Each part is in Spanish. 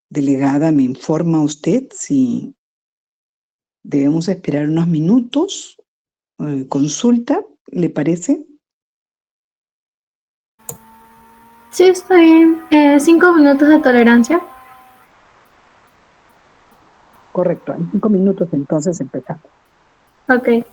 delegada me informa usted si debemos esperar unos minutos. Consulta, ¿le parece? Sí, está bien. 5 minutos de tolerancia. Correcto, en 5 minutos entonces empezamos. Ok.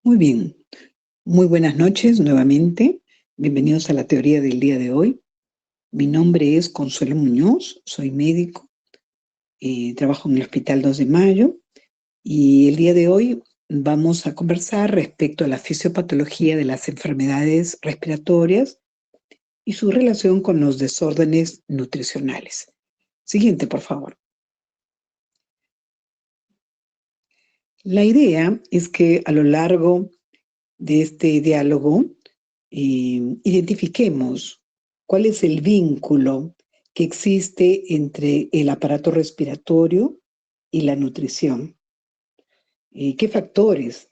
Muy bien, muy buenas noches nuevamente. Bienvenidos a la teoría del día de hoy. Mi nombre es Consuelo Muñoz, soy médico, trabajo en el Hospital 2 de Mayo y el día de hoy vamos a conversar respecto a la fisiopatología de las enfermedades respiratorias y su relación con los desórdenes nutricionales. Siguiente, por favor. La idea es que a lo largo de este diálogo identifiquemos cuál es el vínculo que existe entre el aparato respiratorio y la nutrición. ¿Qué factores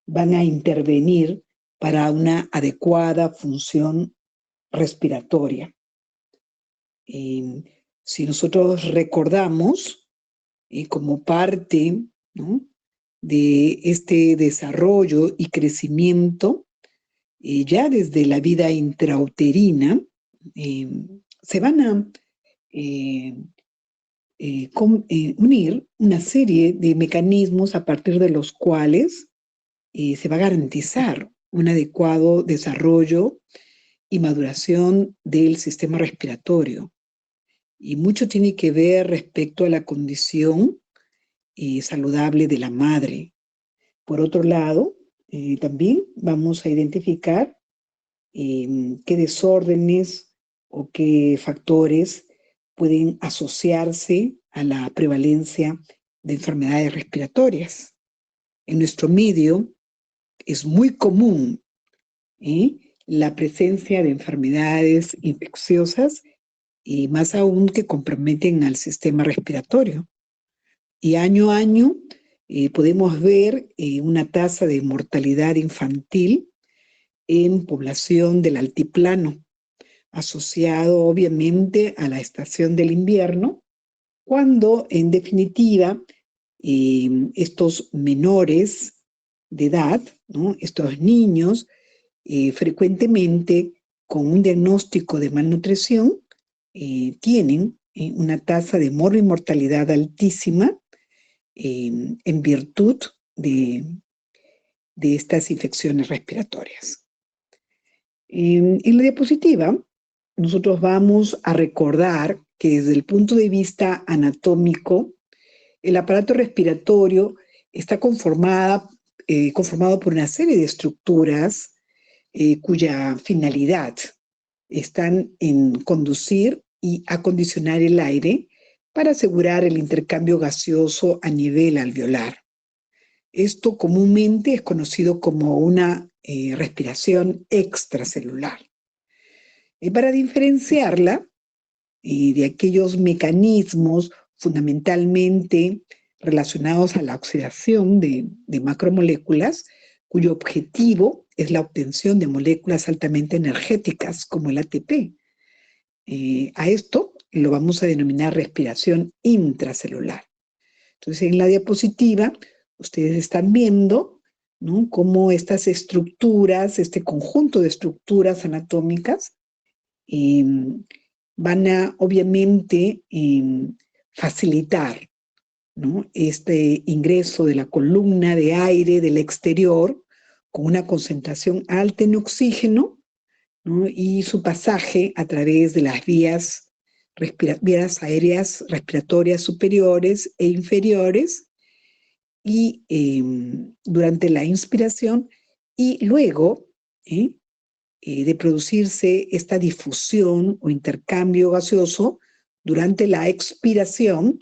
van a intervenir para una adecuada función respiratoria? Si nosotros recordamos como parte, ¿no?, de este desarrollo y crecimiento, ya desde la vida intrauterina, se van a unir una serie de mecanismos a partir de los cuales se va a garantizar un adecuado desarrollo y maduración del sistema respiratorio. Y mucho tiene que ver respecto a la condición saludable de la madre. Por otro lado, también vamos a identificar qué desórdenes o qué factores pueden asociarse a la prevalencia de enfermedades respiratorias. En nuestro medio es muy común la presencia de enfermedades infecciosas y más aún que comprometen al sistema respiratorio. Y año a año podemos ver una tasa de mortalidad infantil en población del altiplano, asociado obviamente a la estación del invierno, cuando en definitiva estos menores de edad, ¿no?, estos niños, frecuentemente con un diagnóstico de malnutrición, tienen una tasa de morbi-mortalidad altísima en virtud de estas infecciones respiratorias. En la diapositiva, nosotros vamos a recordar que desde el punto de vista anatómico, el aparato respiratorio está conformado por una serie de estructuras cuya finalidad están en conducir y acondicionar el aire para asegurar el intercambio gaseoso a nivel alveolar. Esto comúnmente es conocido como una respiración extracelular. Para diferenciarla de aquellos mecanismos fundamentalmente relacionados a la oxidación de macromoléculas, cuyo objetivo es la obtención de moléculas altamente energéticas como el ATP. A esto lo vamos a denominar respiración intracelular. Entonces, en la diapositiva, ustedes están viendo, ¿no?, cómo estas estructuras, este conjunto de estructuras anatómicas, van a, obviamente, facilitar, ¿no?, este ingreso de la columna de aire del exterior con una concentración alta en oxígeno, ¿no?, y su pasaje a través de las vías aéreas respiratorias superiores e inferiores, y durante la inspiración, y luego de producirse esta difusión o intercambio gaseoso durante la expiración,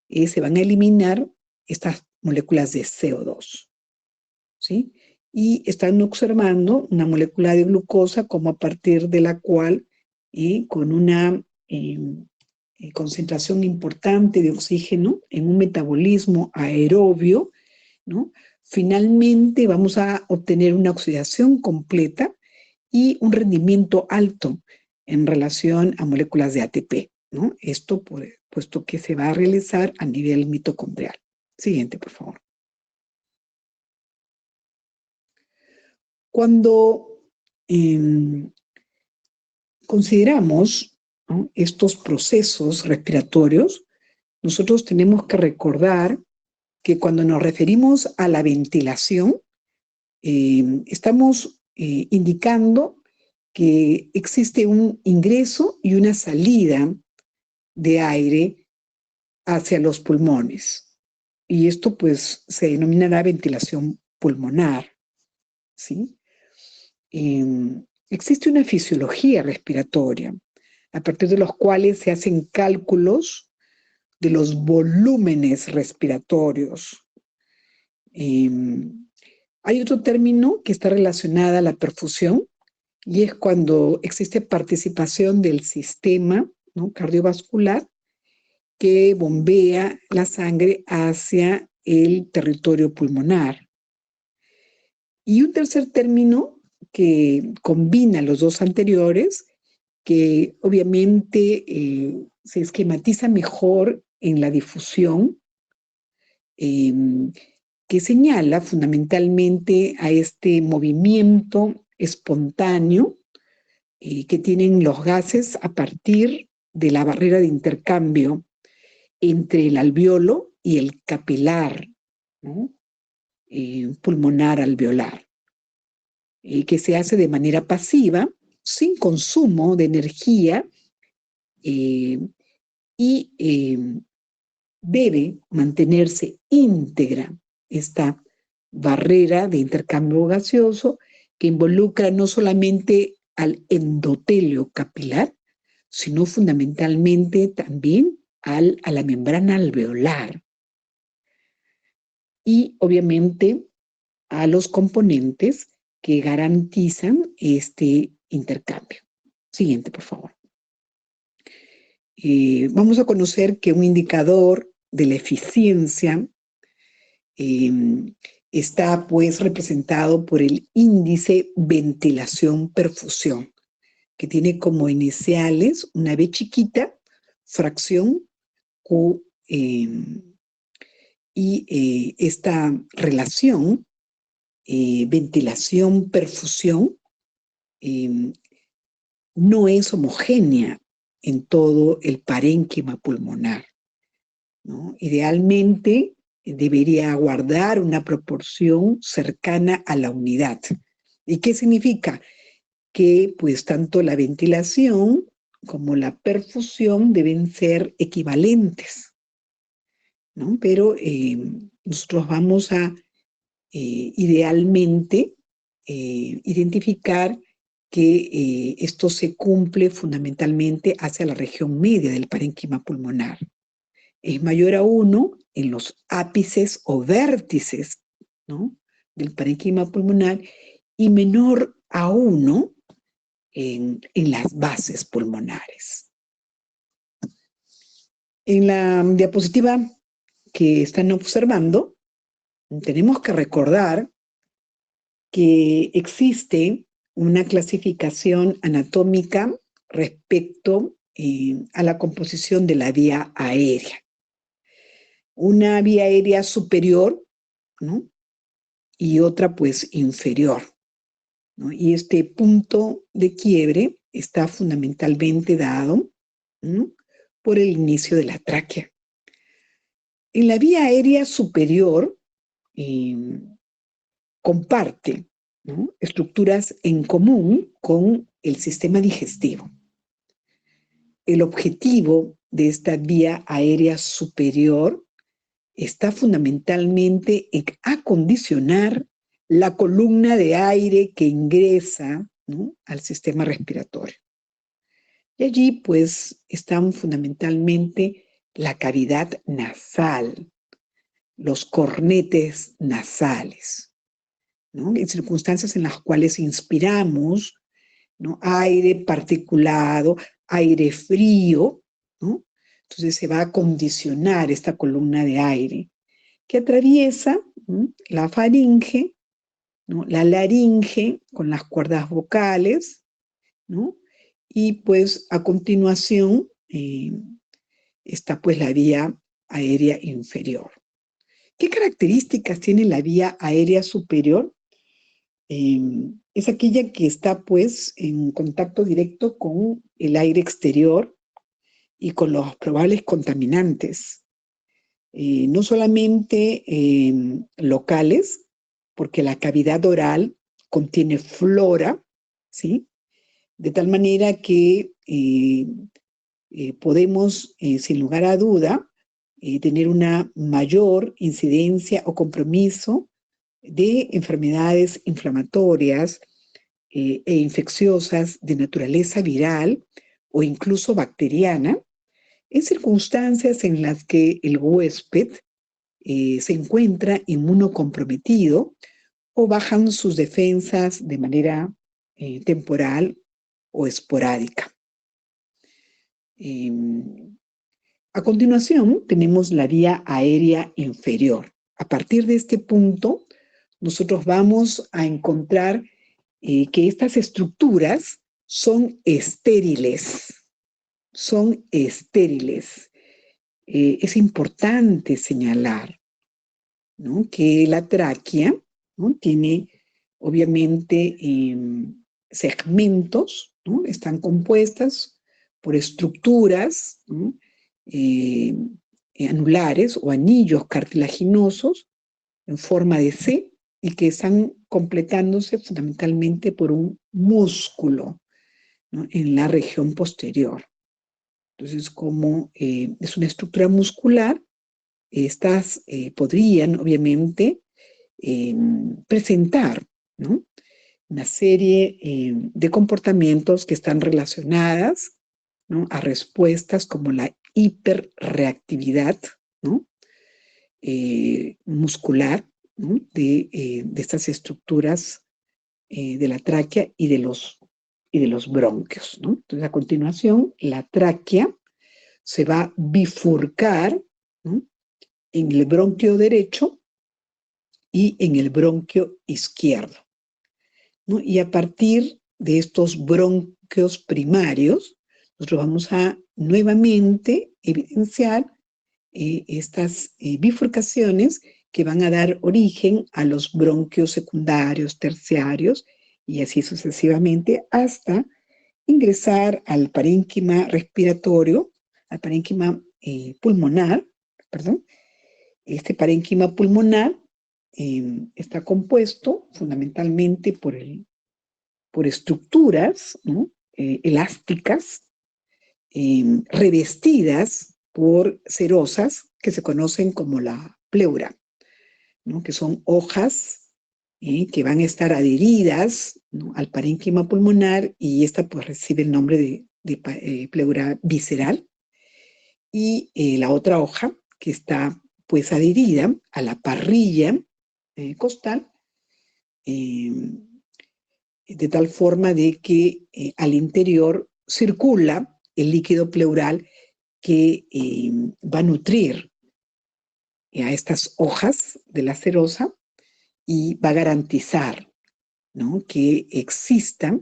se van a eliminar estas moléculas de CO2, ¿sí? Y están observando una molécula de glucosa como a partir de la cual, con una concentración importante de oxígeno en un metabolismo aerobio, ¿no?, finalmente vamos a obtener una oxidación completa y un rendimiento alto en relación a moléculas de ATP, ¿no? Esto puesto que se va a realizar a nivel mitocondrial. Siguiente, por favor. Cuando consideramos, ¿no?, estos procesos respiratorios, nosotros tenemos que recordar que cuando nos referimos a la ventilación, estamos indicando que existe un ingreso y una salida de aire hacia los pulmones. Y esto pues se denominará ventilación pulmonar, ¿sí? Existe una fisiología respiratoria, a partir de los cuales se hacen cálculos de los volúmenes respiratorios. Hay otro término que está relacionado a la perfusión, y es cuando existe participación del sistema, ¿no?, cardiovascular, que bombea la sangre hacia el territorio pulmonar. Y un tercer término que combina los dos anteriores, que obviamente se esquematiza mejor en la difusión, que señala fundamentalmente a este movimiento espontáneo que tienen los gases a partir de la barrera de intercambio entre el alveolo y el capilar, ¿no?, pulmonar alveolar, que se hace de manera pasiva, sin consumo de energía, y debe mantenerse íntegra esta barrera de intercambio gaseoso, que involucra no solamente al endotelio capilar, sino fundamentalmente también a la membrana alveolar y obviamente a los componentes que garantizan este intercambio. Siguiente, por favor. Vamos a conocer que un indicador de la eficiencia está pues representado por el índice ventilación-perfusión, que tiene como iniciales una B chiquita, fracción Q, y esta relación ventilación-perfusión no es homogénea en todo el parénquima pulmonar, ¿no? Idealmente debería guardar una proporción cercana a la unidad. ¿Y qué significa? Que pues tanto la ventilación como la perfusión deben ser equivalentes, ¿no? Pero nosotros vamos a idealmente identificar que esto se cumple fundamentalmente hacia la región media del parénquima pulmonar. Es mayor a 1 en los ápices o vértices, ¿no?, del parénquima pulmonar, y menor a 1 en las bases pulmonares. En la diapositiva que están observando, tenemos que recordar que existe una clasificación anatómica respecto a la composición de la vía aérea. Una vía aérea superior, ¿no?, y otra pues inferior, ¿no? Y este punto de quiebre está fundamentalmente dado, ¿no?, por el inicio de la tráquea. En la vía aérea superior comparte, ¿no?, estructuras en común con el sistema digestivo. El objetivo de esta vía aérea superior está fundamentalmente en acondicionar la columna de aire que ingresa, ¿no?, al sistema respiratorio. Y allí, pues, están fundamentalmente la cavidad nasal, los cornetes nasales, ¿no?, en circunstancias en las cuales inspiramos, ¿no?, aire particulado, aire frío, ¿no? Entonces se va a acondicionar esta columna de aire que atraviesa, ¿no?, la faringe, ¿no?, la laringe con las cuerdas vocales, ¿no?, y pues a continuación está pues la vía aérea inferior. ¿Qué características tiene la vía aérea superior? Es aquella que está pues en contacto directo con el aire exterior y con los probables contaminantes, no solamente locales, porque la cavidad oral contiene flora, ¿sí? De tal manera que podemos, sin lugar a duda, tener una mayor incidencia o compromiso de enfermedades inflamatorias e infecciosas de naturaleza viral o incluso bacteriana, en circunstancias en las que el huésped se encuentra inmunocomprometido o bajan sus defensas de manera temporal o esporádica. A continuación, tenemos la vía aérea inferior. A partir de este punto, nosotros vamos a encontrar que estas estructuras son estériles. Son estériles. Es importante señalar, ¿no?, que la tráquea, ¿no?, tiene obviamente segmentos, ¿no?, están compuestas por estructuras, ¿no?, anulares o anillos cartilaginosos en forma de C y que están completándose fundamentalmente por un músculo, ¿no?, en la región posterior. Entonces, como es una estructura muscular, estas podrían obviamente presentar, ¿no?, una serie de comportamientos que están relacionadas, ¿no?, a respuestas como la hiperreactividad, ¿no?, muscular, ¿no?, de estas estructuras de la tráquea y de los bronquios, ¿no? Entonces, a continuación, la tráquea se va a bifurcar, ¿no?, en el bronquio derecho y en el bronquio izquierdo, ¿no? Y a partir de estos bronquios primarios, nosotros vamos a nuevamente evidenciar estas bifurcaciones que van a dar origen a los bronquios secundarios, terciarios, y así sucesivamente hasta ingresar al parénquima respiratorio, al parénquima pulmonar, perdón. Este parénquima pulmonar está compuesto fundamentalmente por estructuras, ¿no?, elásticas, revestidas por cerosas que se conocen como la pleura, ¿no?, que son hojas que van a estar adheridas, ¿no?, al parénquima pulmonar, y esta pues recibe el nombre de pleura visceral. Y la otra hoja que está pues adherida a la parrilla costal, de tal forma de que al interior circula el líquido pleural que va a nutrir a estas hojas de la serosa y va a garantizar, ¿no?, que exista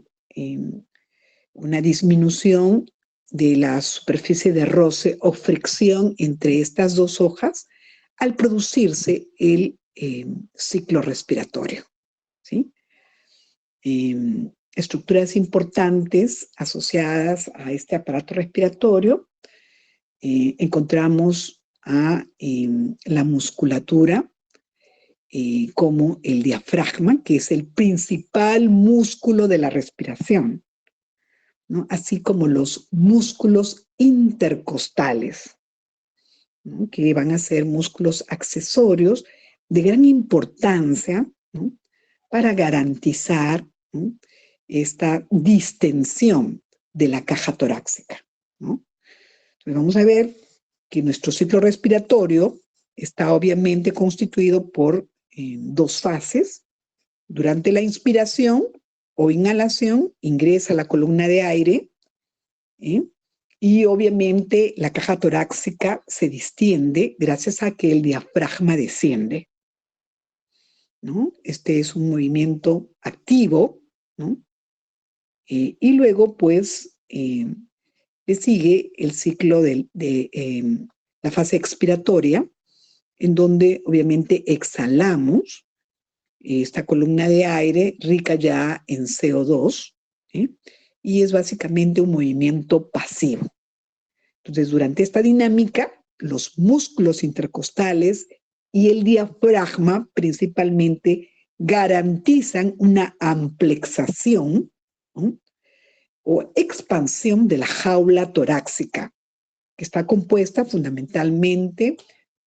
una disminución de la superficie de roce o fricción entre estas dos hojas al producirse el ciclo respiratorio, ¿sí? Estructuras importantes asociadas a este aparato respiratorio, encontramos a la musculatura, como el diafragma, que es el principal músculo de la respiración, ¿no?, así como los músculos intercostales, ¿no?, que van a ser músculos accesorios de gran importancia, ¿no?, para garantizar, ¿no?, esta distensión de la caja torácica, ¿no? Entonces vamos a ver que nuestro ciclo respiratorio está obviamente constituido por dos fases. Durante la inspiración o inhalación ingresa la columna de aire, y obviamente la caja torácica se distiende gracias a que el diafragma desciende, ¿no? Este es un movimiento activo, ¿no? Y luego, pues, le sigue el ciclo de la fase expiratoria, en donde obviamente exhalamos esta columna de aire rica ya en CO2, ¿sí?, y es básicamente un movimiento pasivo. Entonces, durante esta dinámica, los músculos intercostales y el diafragma principalmente garantizan una amplexación, ¿no?, o expansión de la jaula torácica, que está compuesta fundamentalmente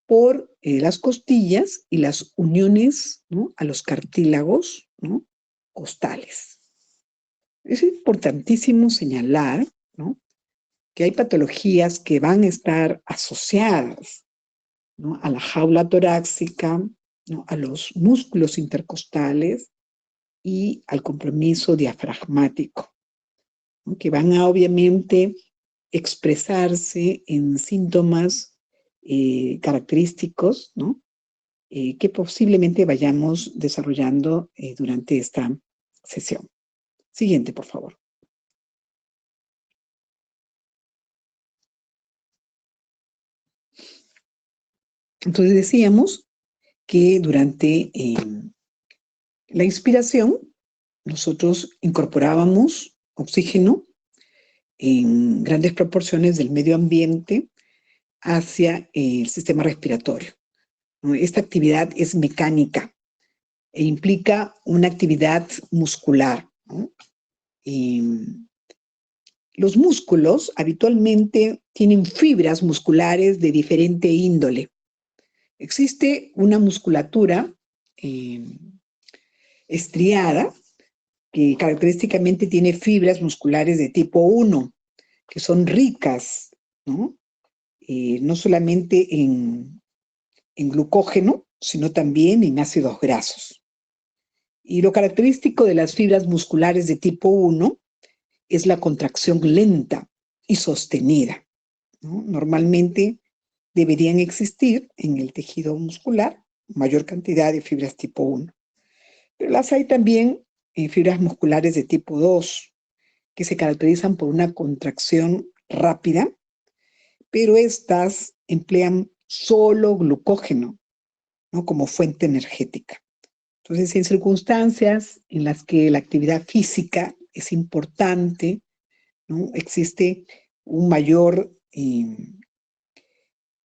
por las costillas y las uniones, ¿no?, a los cartílagos, ¿no?, costales. Es importantísimo señalar, ¿no?, que hay patologías que van a estar asociadas, ¿no?, a la jaula torácica, ¿no?, a los músculos intercostales y al compromiso diafragmático, ¿no?, que van a obviamente expresarse en síntomas característicos, ¿no?, que posiblemente vayamos desarrollando durante esta sesión. Siguiente, por favor. Entonces decíamos que durante la inspiración nosotros incorporábamos oxígeno en grandes proporciones del medio ambiente hacia el sistema respiratorio, ¿no? Esta actividad es mecánica e implica una actividad muscular, ¿no? Los músculos habitualmente tienen fibras musculares de diferente índole. Existe una musculatura estriada que característicamente tiene fibras musculares de tipo 1, que son ricas, ¿no?, no solamente en glucógeno, sino también en ácidos grasos. Y lo característico de las fibras musculares de tipo 1 es la contracción lenta y sostenida, ¿no? Normalmente deberían existir en el tejido muscular mayor cantidad de fibras tipo 1. Pero las hay también fibras musculares de tipo 2, que se caracterizan por una contracción rápida, pero estas emplean solo glucógeno, ¿no?, como fuente energética. Entonces, en circunstancias en las que la actividad física es importante, ¿no?, existe un mayor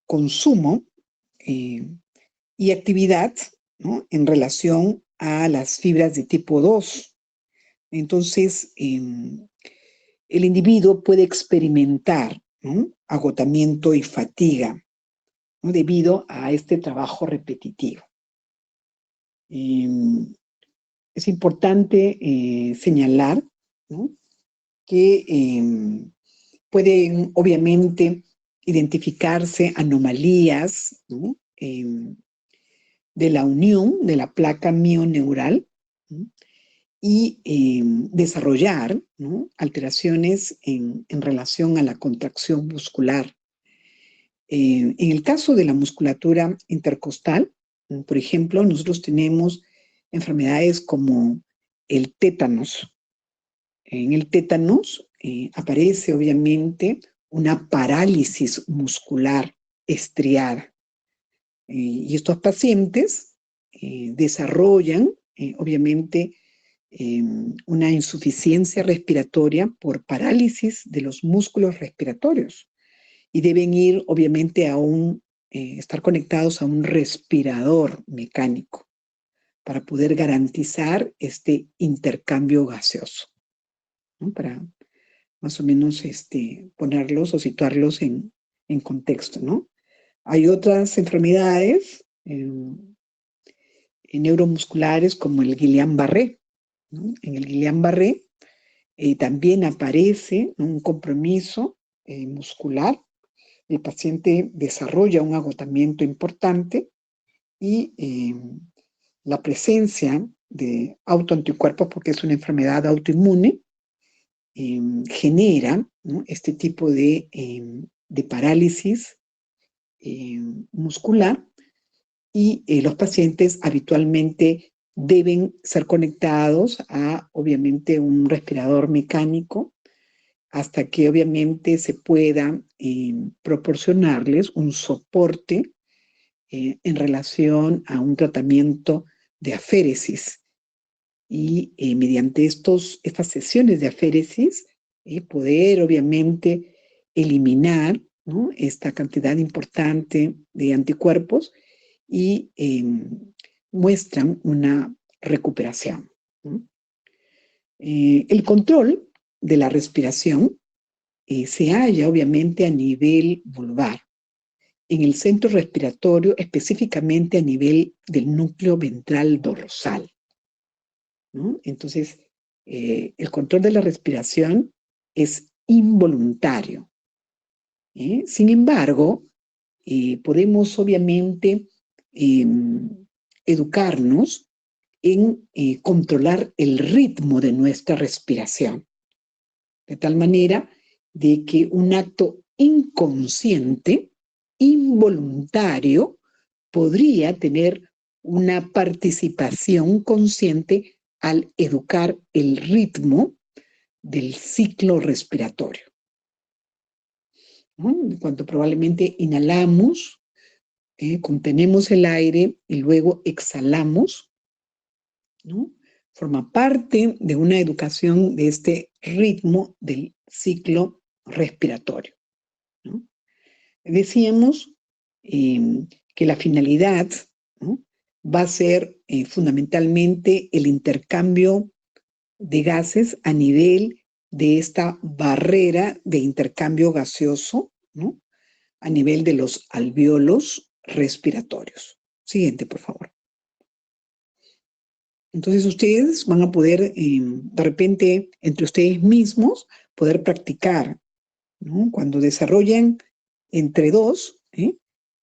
consumo y actividad, ¿no?, en relación a las fibras de tipo 2. Entonces, el individuo puede experimentar, ¿no?, agotamiento y fatiga, ¿no?, debido a este trabajo repetitivo. Es importante señalar, ¿no?, que pueden obviamente identificarse anomalías, ¿no?, de la unión de la placa mioneural, ¿no?, y desarrollar, ¿no?, alteraciones en relación a la contracción muscular. En el caso de la musculatura intercostal, por ejemplo, nosotros tenemos enfermedades como el tétanos. En el tétanos aparece obviamente una parálisis muscular estriada. Y estos pacientes desarrollan obviamente una insuficiencia respiratoria por parálisis de los músculos respiratorios y deben ir obviamente a estar conectados a un respirador mecánico para poder garantizar este intercambio gaseoso, ¿no?, para más o menos ponerlos o situarlos en contexto, ¿no? Hay otras enfermedades neuromusculares como el Guillain-Barré, ¿no? En el Guillain-Barré también aparece un compromiso muscular. El paciente desarrolla un agotamiento importante y la presencia de autoanticuerpos, porque es una enfermedad autoinmune, genera, ¿no?, este tipo de parálisis muscular, y los pacientes habitualmente deben ser conectados a, obviamente, un respirador mecánico hasta que, obviamente, se pueda proporcionarles un soporte en relación a un tratamiento de aféresis. Y mediante estas sesiones de aféresis, poder, obviamente, eliminar, ¿no?, esta cantidad importante de anticuerpos y muestran una recuperación. El control de la respiración se halla obviamente a nivel vulvar, en el centro respiratorio, específicamente a nivel del núcleo ventral dorsal, ¿no? Entonces, el control de la respiración es involuntario. Sin embargo, podemos obviamente educarnos en controlar el ritmo de nuestra respiración, de tal manera de que un acto inconsciente, involuntario, podría tener una participación consciente al educar el ritmo del ciclo respiratorio, ¿no? Cuando probablemente inhalamos, contenemos el aire y luego exhalamos, ¿no? Forma parte de una educación de este ritmo del ciclo respiratorio, ¿no? Decíamos que la finalidad, ¿no?, va a ser fundamentalmente el intercambio de gases a nivel de esta barrera de intercambio gaseoso, ¿no?, a nivel de los alvéolos respiratorios. Siguiente, por favor. Entonces ustedes van a poder, de repente, entre ustedes mismos, poder practicar, ¿no? Cuando desarrollan entre dos,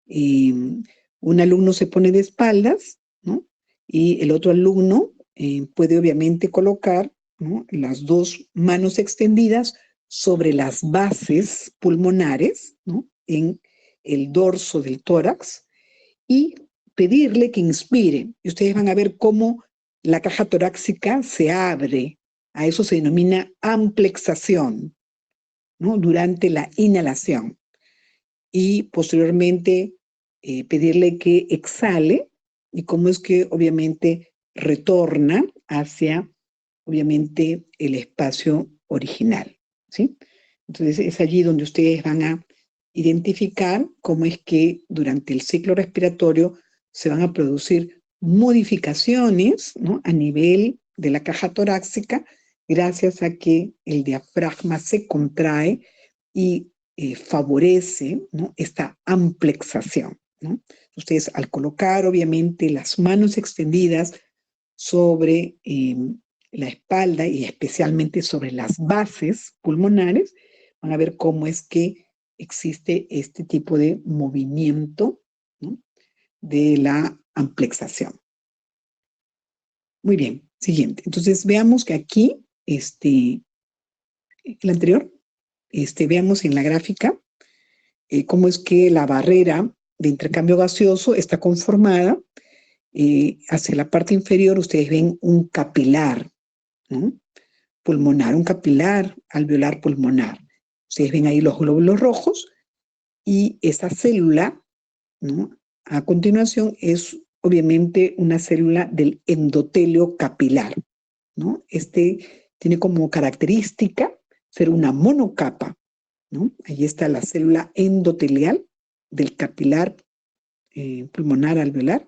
un alumno se pone de espaldas, ¿no?, y el otro alumno puede obviamente colocar, ¿no?, las dos manos extendidas sobre las bases pulmonares, ¿no?, en el dorso del tórax, y pedirle que inspire. Y ustedes van a ver cómo la caja torácica se abre. A eso se denomina amplexación, ¿no?, durante la inhalación. Y posteriormente pedirle que exhale, y cómo es que obviamente retorna hacia, obviamente, el espacio original, ¿sí? Entonces es allí donde ustedes van a identificar cómo es que durante el ciclo respiratorio se van a producir modificaciones, ¿no?, a nivel de la caja torácica, gracias a que el diafragma se contrae y favorece, ¿no?, esta amplexación, ¿no? Ustedes, al colocar obviamente las manos extendidas sobre la espalda y especialmente sobre las bases pulmonares, van a ver cómo es que existe este tipo de movimiento, ¿no?, de la amplexación. Muy bien, siguiente. Entonces veamos que aquí, el anterior, veamos en la gráfica cómo es que la barrera de intercambio gaseoso está conformada. Hacia la parte inferior ustedes ven un capilar, ¿no?, pulmonar, un capilar alveolar pulmonar. Ustedes ven ahí los glóbulos rojos y esa célula, ¿no?, a continuación es obviamente una célula del endotelio capilar, ¿no? Tiene como característica ser una monocapa, ¿no? Ahí está la célula endotelial del capilar pulmonar alveolar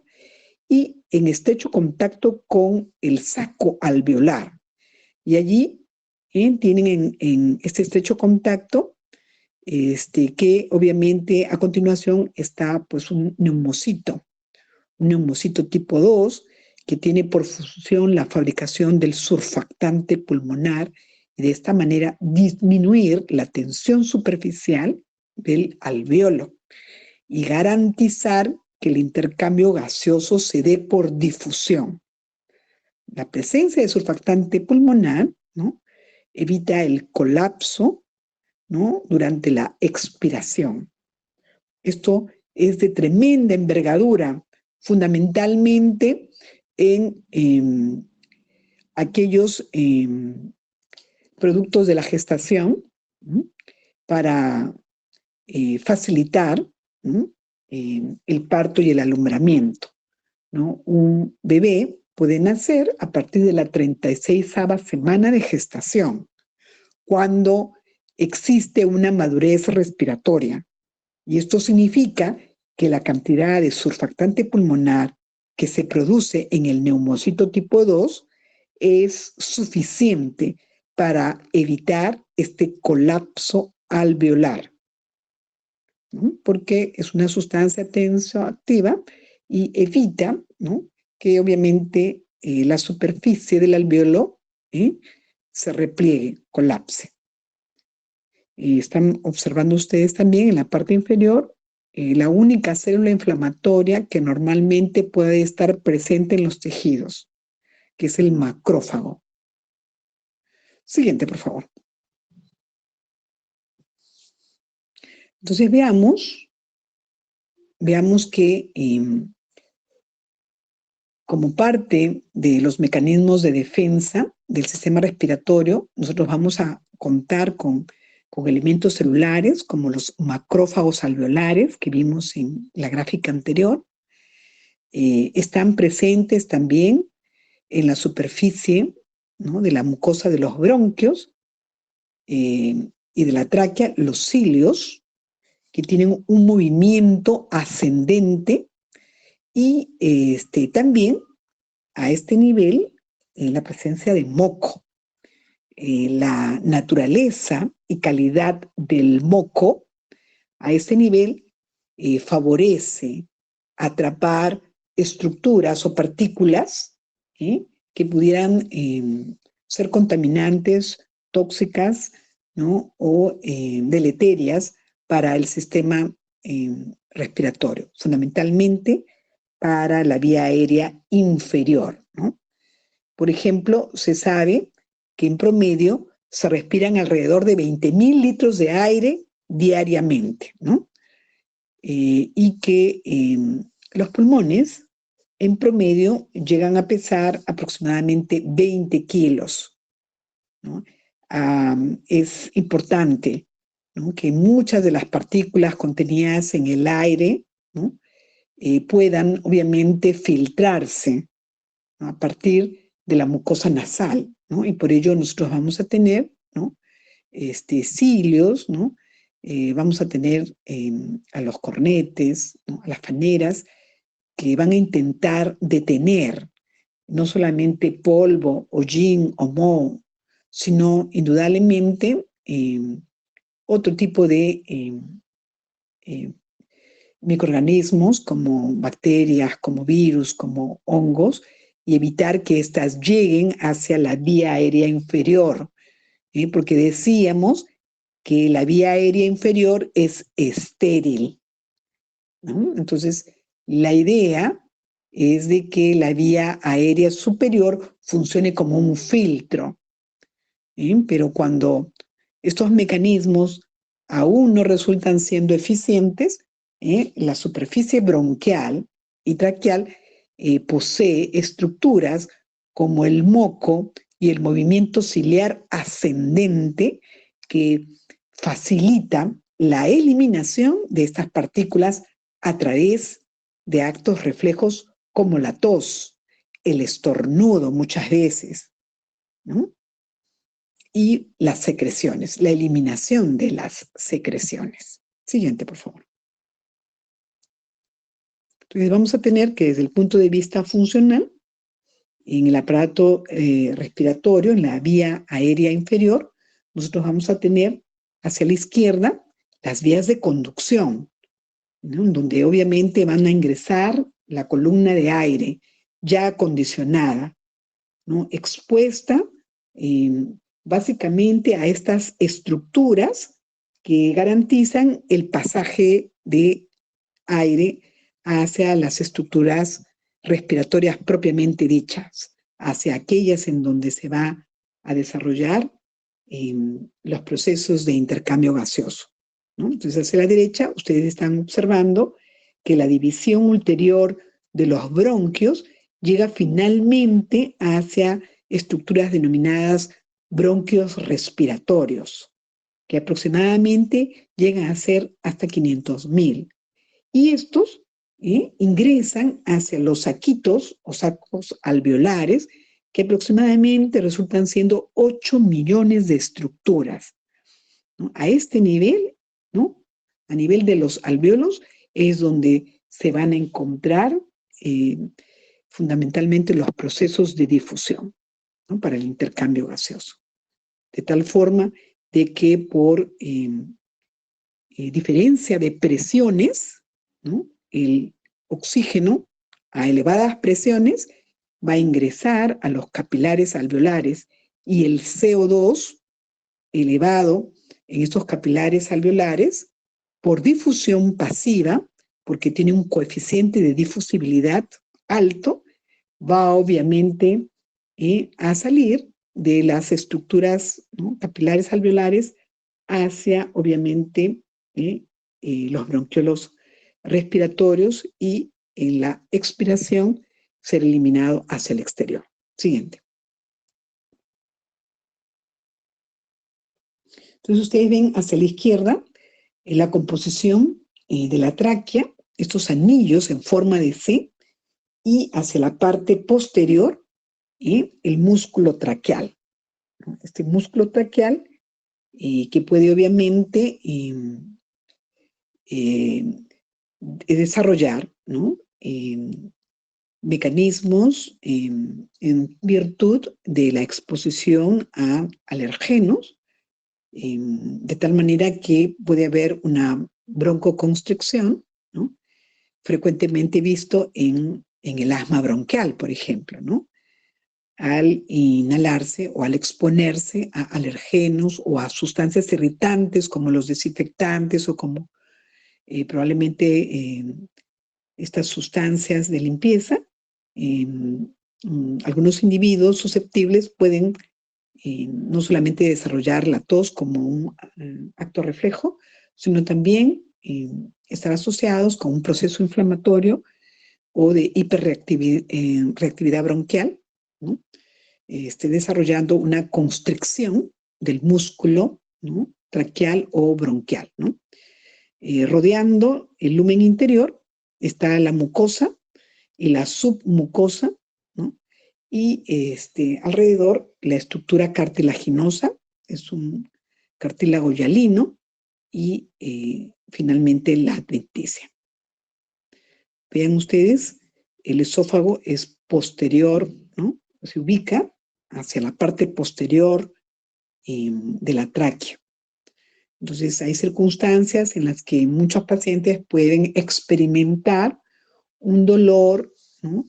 y en estrecho contacto con el saco alveolar. Y allí tienen en este estrecho contacto que obviamente a continuación está pues un neumocito tipo 2, que tiene por función la fabricación del surfactante pulmonar y de esta manera disminuir la tensión superficial del alvéolo y garantizar que el intercambio gaseoso se dé por difusión. La presencia de surfactante pulmonar, ¿no?, evita el colapso, ¿no?, durante la expiración. Esto es de tremenda envergadura, fundamentalmente en aquellos productos de la gestación, ¿no?, para facilitar, ¿no?, el parto y el alumbramiento, ¿no? Un bebé puede nacer a partir de la 36ª semana de gestación, cuando existe una madurez respiratoria. Y esto significa que la cantidad de surfactante pulmonar que se produce en el neumocito tipo 2 es suficiente para evitar este colapso alveolar, ¿no? Porque es una sustancia tensoactiva y evita, ¿no?, que obviamente la superficie del alveolo se repliegue, colapse. Y están observando ustedes también en la parte inferior la única célula inflamatoria que normalmente puede estar presente en los tejidos, que es el macrófago. Siguiente, por favor. Entonces veamos que como parte de los mecanismos de defensa del sistema respiratorio, nosotros vamos a contar con elementos celulares como los macrófagos alveolares que vimos en la gráfica anterior. Están presentes también en la superficie, ¿no?, de la mucosa de los bronquios y de la tráquea, los cilios, que tienen un movimiento ascendente, y también a este nivel la presencia de moco. La naturaleza y calidad del moco a este nivel favorece atrapar estructuras o partículas que pudieran ser contaminantes, tóxicas, ¿no?, o deleterias para el sistema respiratorio, fundamentalmente para la vía aérea inferior, ¿no? Por ejemplo, se sabe que en promedio se respiran alrededor de 20.000 litros de aire diariamente, ¿no? Y que los pulmones en promedio llegan a pesar aproximadamente 20 kilos, ¿no? Es importante, ¿no?, que muchas de las partículas contenidas en el aire, ¿no?, puedan obviamente filtrarse, ¿no?, a partir de la mucosa nasal, ¿no? Y por ello nosotros vamos a tener, ¿no?, cilios, ¿no? Vamos a tener a los cornetes, ¿no?, a las faneras, que van a intentar detener no solamente polvo, hollín o moho, sino indudablemente otro tipo de microorganismos como bacterias, como virus, como hongos, y evitar que éstas lleguen hacia la vía aérea inferior, porque decíamos que la vía aérea inferior es estéril, ¿no? Entonces, la idea es de que la vía aérea superior funcione como un filtro, pero cuando estos mecanismos aún no resultan siendo eficientes, la superficie bronquial y traqueal posee estructuras como el moco y el movimiento ciliar ascendente que facilita la eliminación de estas partículas a través de actos reflejos como la tos, el estornudo muchas veces, ¿no?, y las secreciones, la eliminación de las secreciones. Siguiente, por favor. Entonces vamos a tener que desde el punto de vista funcional, en el aparato respiratorio, en la vía aérea inferior, nosotros vamos a tener hacia la izquierda las vías de conducción, ¿no?, donde obviamente van a ingresar la columna de aire ya acondicionada, ¿no?, expuesta básicamente a estas estructuras que garantizan el pasaje de aire hacia las estructuras respiratorias propiamente dichas, hacia aquellas en donde se va a desarrollar los procesos de intercambio gaseoso, ¿no? Entonces, hacia la derecha, ustedes están observando que la división ulterior de los bronquios llega finalmente hacia estructuras denominadas bronquios respiratorios, que aproximadamente llegan a ser hasta 500.000. Y estos ingresan hacia los saquitos o sacos alveolares, que aproximadamente resultan siendo 8 millones de estructuras, ¿no? A este nivel, ¿no?, a nivel de los alvéolos, es donde se van a encontrar fundamentalmente los procesos de difusión, ¿no? Para el intercambio gaseoso. De tal forma de que por diferencia de presiones, ¿no? El oxígeno a elevadas presiones va a ingresar a los capilares alveolares y el CO2 elevado en estos capilares alveolares por difusión pasiva, porque tiene un coeficiente de difusibilidad alto, va obviamente a salir de las estructuras, ¿no? capilares alveolares hacia obviamente los bronquiolos respiratorios y en la expiración ser eliminado hacia el exterior. Siguiente. Entonces ustedes ven hacia la izquierda la composición de la tráquea, estos anillos en forma de C, y hacia la parte posterior el músculo traqueal. Este músculo traqueal que puede obviamente desarrollar, ¿no? Mecanismos en virtud de la exposición a alergenos, de tal manera que puede haber una broncoconstricción, ¿no? Frecuentemente visto en el asma bronquial, por ejemplo, ¿no? Al inhalarse o al exponerse a alergenos o a sustancias irritantes como los desinfectantes o como probablemente estas sustancias de limpieza, algunos individuos susceptibles pueden no solamente desarrollar la tos como un acto reflejo, sino también estar asociados con un proceso inflamatorio o de hiperreactividad bronquial, ¿no? Desarrollando una constricción del músculo, ¿no? traqueal o bronquial, ¿no? Rodeando el lumen interior está la mucosa y la submucosa, ¿no? Y alrededor la estructura cartilaginosa, es un cartílago hialino, y finalmente la adventicia. Vean ustedes, el esófago es posterior, ¿no? Se ubica hacia la parte posterior de la tráquea. Entonces, hay circunstancias en las que muchos pacientes pueden experimentar un dolor, ¿no?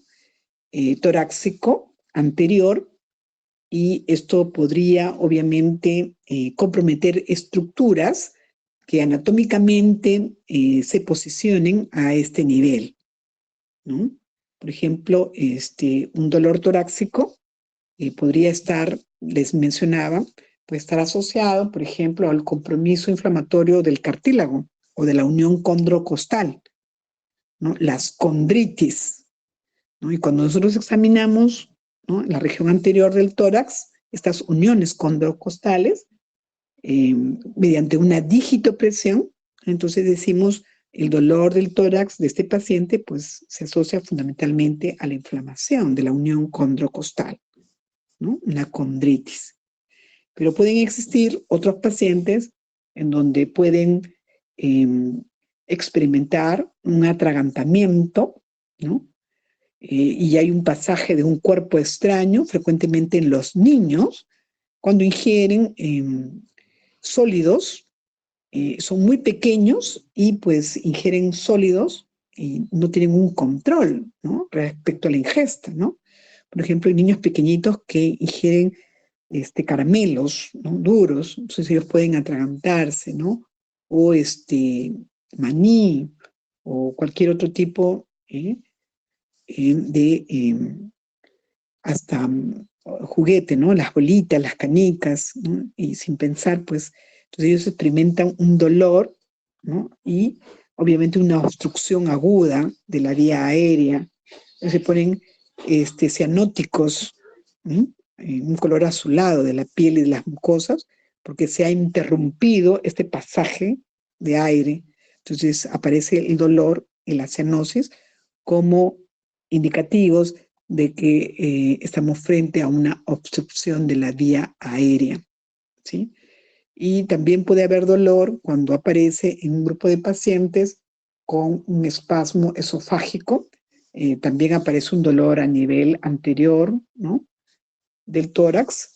Torácico anterior, y esto podría obviamente comprometer estructuras que anatómicamente se posicionen a este nivel, ¿no? Por ejemplo, un dolor torácico podría estar, les mencionaba, puede estar asociado, por ejemplo, al compromiso inflamatorio del cartílago o de la unión condrocostal, ¿no? Las condritis, ¿no? Y cuando nosotros examinamos, ¿no? la región anterior del tórax, estas uniones condrocostales, mediante una digitopresión, entonces decimos el dolor del tórax de este paciente pues se asocia fundamentalmente a la inflamación de la unión condrocostal, ¿no? Una condritis. Pero pueden existir otros pacientes en donde pueden experimentar un atragantamiento, ¿no? Y hay un pasaje de un cuerpo extraño, frecuentemente en los niños, cuando ingieren sólidos, son muy pequeños y pues ingieren sólidos y no tienen un control, ¿no? respecto a la ingesta, ¿no? Por ejemplo, hay niños pequeñitos que ingieren caramelos, ¿no? duros, entonces ellos pueden atragantarse, ¿no? O maní o cualquier otro tipo de hasta juguete, ¿no? Las bolitas, las canicas, ¿no? Y sin pensar, pues, entonces ellos experimentan un dolor, ¿no? Y obviamente una obstrucción aguda de la vía aérea. Entonces se ponen cianóticos, ¿no? Un color azulado de la piel y de las mucosas, porque se ha interrumpido este pasaje de aire. Entonces aparece el dolor y la cianosis como indicativos de que estamos frente a una obstrucción de la vía aérea, ¿sí? Y también puede haber dolor cuando aparece en un grupo de pacientes con un espasmo esofágico también aparece un dolor a nivel anterior, ¿no?, del tórax,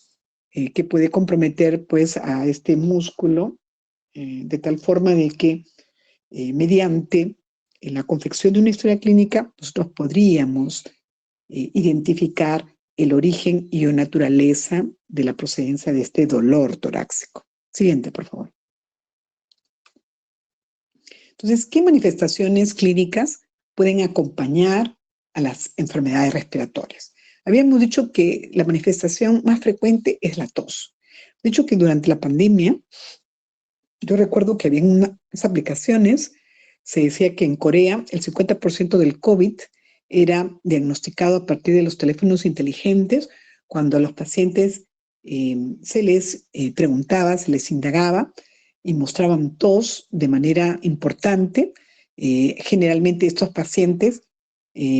que puede comprometer pues a este músculo, de tal forma de que mediante la confección de una historia clínica nosotros podríamos identificar el origen y o naturaleza de la procedencia de este dolor torácico. Siguiente, por favor. Entonces, ¿qué manifestaciones clínicas pueden acompañar a las enfermedades respiratorias? Habíamos dicho que la manifestación más frecuente es la tos. De hecho, que durante la pandemia, yo recuerdo que había unas aplicaciones, se decía que en Corea el 50% del COVID era diagnosticado a partir de los teléfonos inteligentes, cuando a los pacientes se les preguntaba, se les indagaba y mostraban tos de manera importante. Generalmente estos pacientes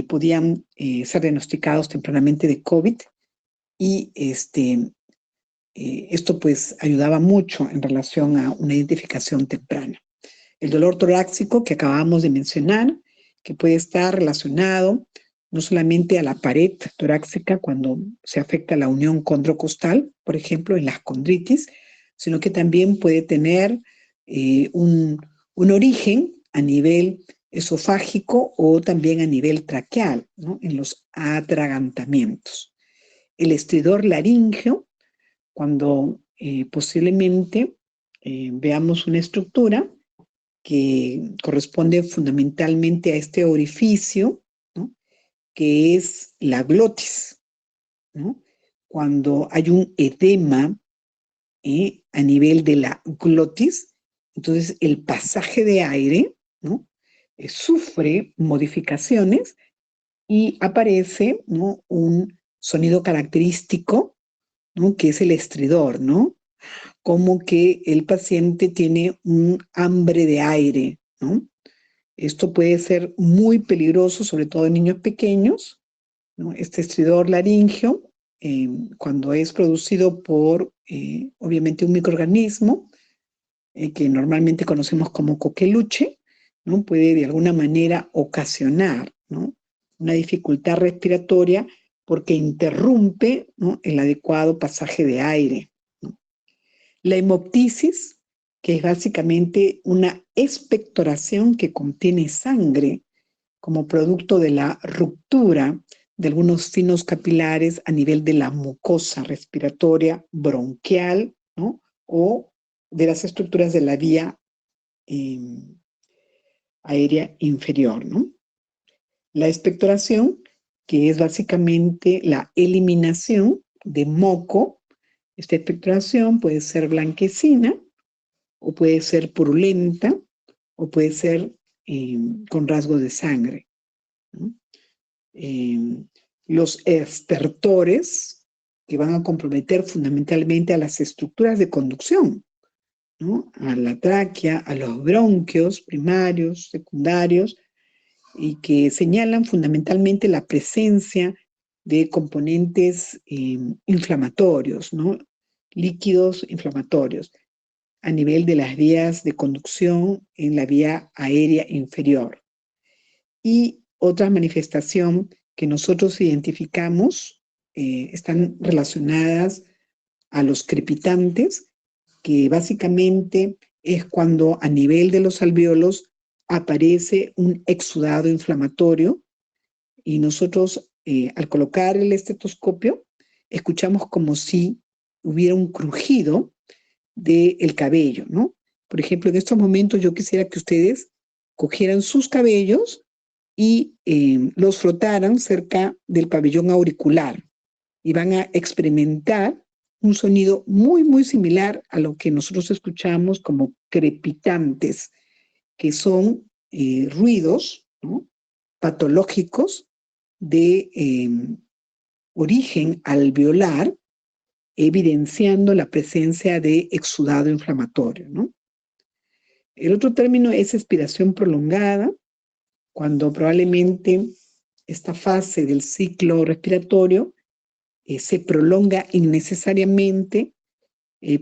podían ser diagnosticados tempranamente de COVID y esto pues ayudaba mucho en relación a una identificación temprana. El dolor torácico que acabamos de mencionar, que puede estar relacionado no solamente a la pared torácica cuando se afecta la unión condrocostal, por ejemplo, en las condritis, sino que también puede tener un origen a nivel esofágico o también a nivel traqueal, ¿no?, en los atragantamientos. El estridor laríngeo, cuando posiblemente veamos una estructura que corresponde fundamentalmente a este orificio, ¿no?, que es la glotis, ¿no? Cuando hay un edema a nivel de la glotis, entonces el pasaje de aire, ¿no?, sufre modificaciones y aparece, ¿no?, un sonido característico, ¿no?, que es el estridor, ¿no?, como que el paciente tiene un hambre de aire, ¿no? Esto puede ser muy peligroso, sobre todo en niños pequeños, ¿no? Este estridor laríngeo, cuando es producido por, obviamente, un microorganismo, que normalmente conocemos como coqueluche, ¿no?, puede de alguna manera ocasionar, ¿no?, una dificultad respiratoria porque interrumpe, ¿no?, el adecuado pasaje de aire, ¿no? La hemoptisis, que es básicamente una expectoración que contiene sangre como producto de la ruptura de algunos finos capilares a nivel de la mucosa respiratoria bronquial, ¿no?, o de las estructuras de la vía aérea inferior, ¿no? La expectoración, que es básicamente la eliminación de moco. Esta expectoración puede ser blanquecina, o puede ser purulenta, o puede ser con rasgos de sangre, ¿no? Los estertores, que van a comprometer fundamentalmente a las estructuras de conducción, ¿no?, a la tráquea, a los bronquios primarios, secundarios, y que señalan fundamentalmente la presencia de componentes inflamatorios, ¿no?, líquidos inflamatorios a nivel de las vías de conducción en la vía aérea inferior. Y otra manifestación que nosotros identificamos están relacionadas a los crepitantes, que básicamente es cuando a nivel de los alvéolos aparece un exudado inflamatorio y nosotros al colocar el estetoscopio escuchamos como si hubiera un crujido del cabello, ¿no? Por ejemplo, en estos momentos yo quisiera que ustedes cogieran sus cabellos y los frotaran cerca del pabellón auricular y van a experimentar un sonido muy, muy similar a lo que nosotros escuchamos como crepitantes, que son ruidos, ¿no?, patológicos de origen alveolar, evidenciando la presencia de exudado inflamatorio, ¿no? El otro término es expiración prolongada, cuando probablemente esta fase del ciclo respiratorio se prolonga innecesariamente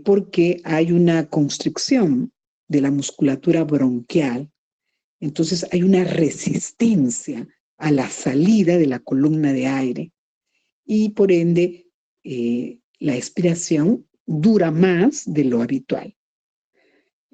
porque hay una constricción de la musculatura bronquial. Entonces hay una resistencia a la salida de la columna de aire y por ende la expiración dura más de lo habitual.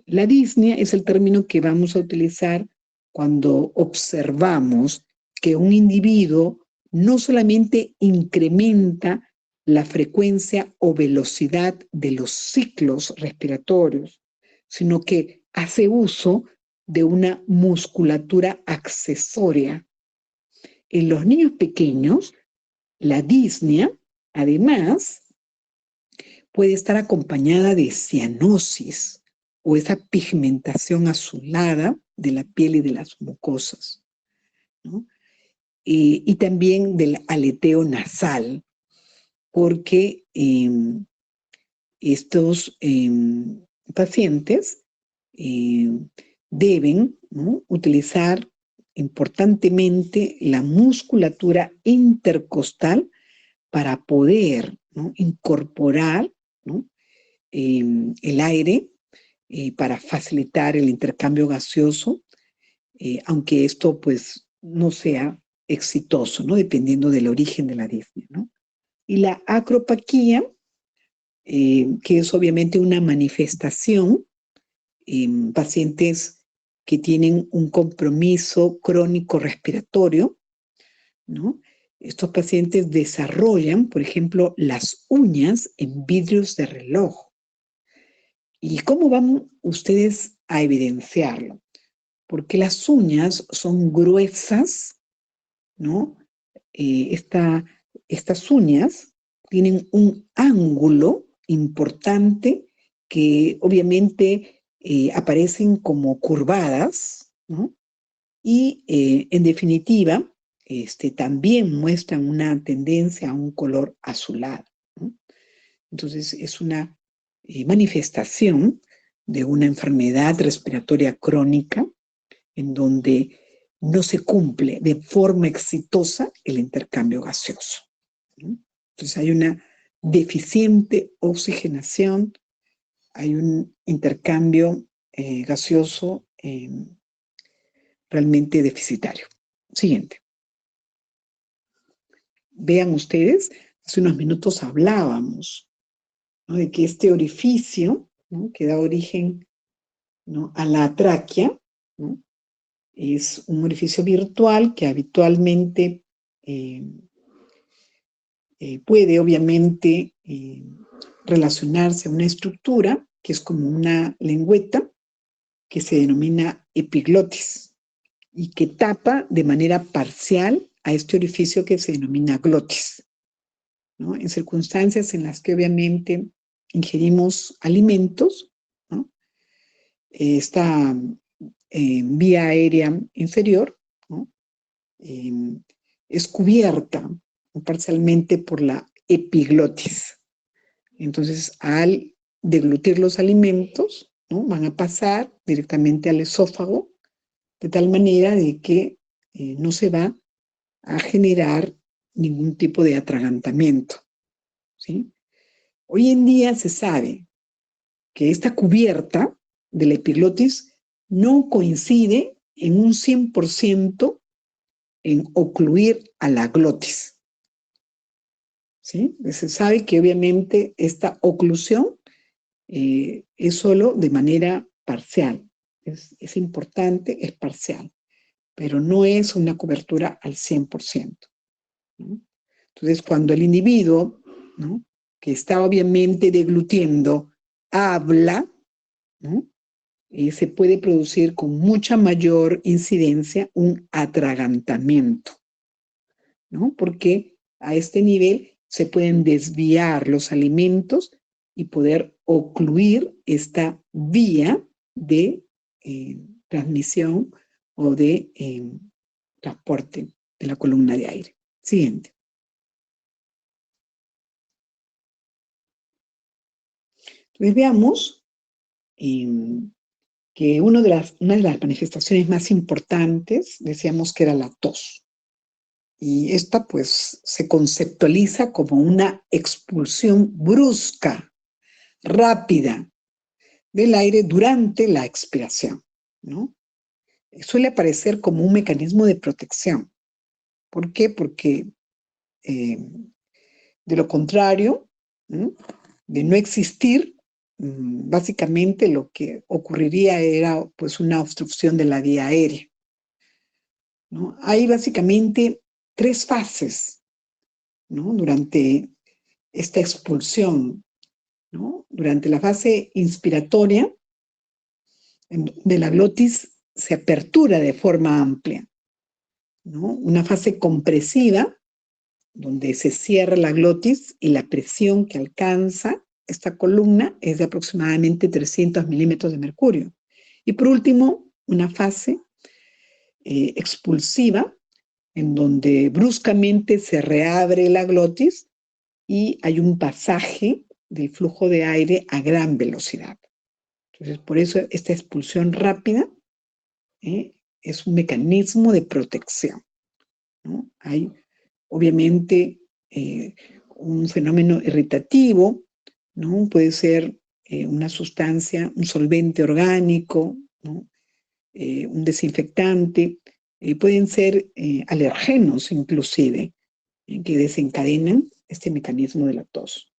La disnea es el término que vamos a utilizar cuando observamos que un individuo no solamente incrementa la frecuencia o velocidad de los ciclos respiratorios, sino que hace uso de una musculatura accesoria. En los niños pequeños, la disnea, además, puede estar acompañada de cianosis o esa pigmentación azulada de la piel y de las mucosas, ¿no? Y también del aleteo nasal, porque estos pacientes deben, ¿no?, utilizar importantemente la musculatura intercostal para poder, ¿no?, incorporar, ¿no?, el aire para facilitar el intercambio gaseoso, aunque esto pues no sea exitoso, ¿no?, dependiendo del origen de la disnea, ¿no? Y la acropaquía, que es obviamente una manifestación en pacientes que tienen un compromiso crónico respiratorio, ¿no? Estos pacientes desarrollan, por ejemplo, las uñas en vidrios de reloj. ¿Y cómo van ustedes a evidenciarlo? Porque las uñas son gruesas, ¿no? Estas uñas tienen un ángulo importante que obviamente aparecen como curvadas, ¿no? Y en definitiva, también muestran una tendencia a un color azulado, ¿no? Entonces es una manifestación de una enfermedad respiratoria crónica en donde no se cumple de forma exitosa el intercambio gaseoso, ¿no? Entonces hay una deficiente oxigenación, hay un intercambio gaseoso realmente deficitario. Siguiente. Vean ustedes, hace unos minutos hablábamos, ¿no?, de que este orificio, ¿no?, que da origen, ¿no?, a la tráquea, ¿no?, es un orificio virtual que habitualmente puede obviamente relacionarse a una estructura que es como una lengüeta que se denomina epiglotis y que tapa de manera parcial a este orificio que se denomina glotis, ¿no? En circunstancias en las que obviamente ingerimos alimentos, ¿no?, esta vía aérea inferior, ¿no?, es cubierta parcialmente por la epiglotis. Entonces, al deglutir los alimentos, ¿no?, van a pasar directamente al esófago, de tal manera de que no se va a generar ningún tipo de atragantamiento, ¿sí? Hoy en día se sabe que esta cubierta de la epiglotis no coincide en un 100% en ocluir a la glotis, ¿sí? Se sabe que obviamente esta oclusión es solo de manera parcial, es importante, es parcial, pero no es una cobertura al 100%, ¿no? Entonces, cuando el individuo, ¿no?, que está obviamente deglutiendo, habla, ¿no?, se puede producir con mucha mayor incidencia un atragantamiento, ¿no? Porque a este nivel se pueden desviar los alimentos y poder ocluir esta vía de transmisión o de transporte de la columna de aire. Siguiente. Entonces veamos que una de las manifestaciones más importantes, decíamos que era la tos. Y esta pues se conceptualiza como una expulsión brusca, rápida, del aire durante la expiración, ¿no? Suele aparecer como un mecanismo de protección, ¿Por qué? Porque de lo contrario, ¿no? De no existir, básicamente lo que ocurriría era pues una obstrucción de la vía aérea, ¿no? Hay básicamente 3 fases, ¿no? Durante esta expulsión, ¿no? Durante la fase inspiratoria, de la glotis se apertura de forma amplia, ¿no? Una fase compresiva, donde se cierra la glotis y la presión que alcanza esta columna es de aproximadamente 300 milímetros de mercurio. Y por último, una fase expulsiva, en donde bruscamente se reabre la glotis y hay un pasaje del flujo de aire a gran velocidad. Entonces, por eso esta expulsión rápida es un mecanismo de protección, ¿no? Hay, obviamente, un fenómeno irritativo, ¿no? Puede ser una sustancia, un solvente orgánico, ¿no? Un desinfectante, pueden ser alergenos inclusive, que desencadenan este mecanismo de la tos.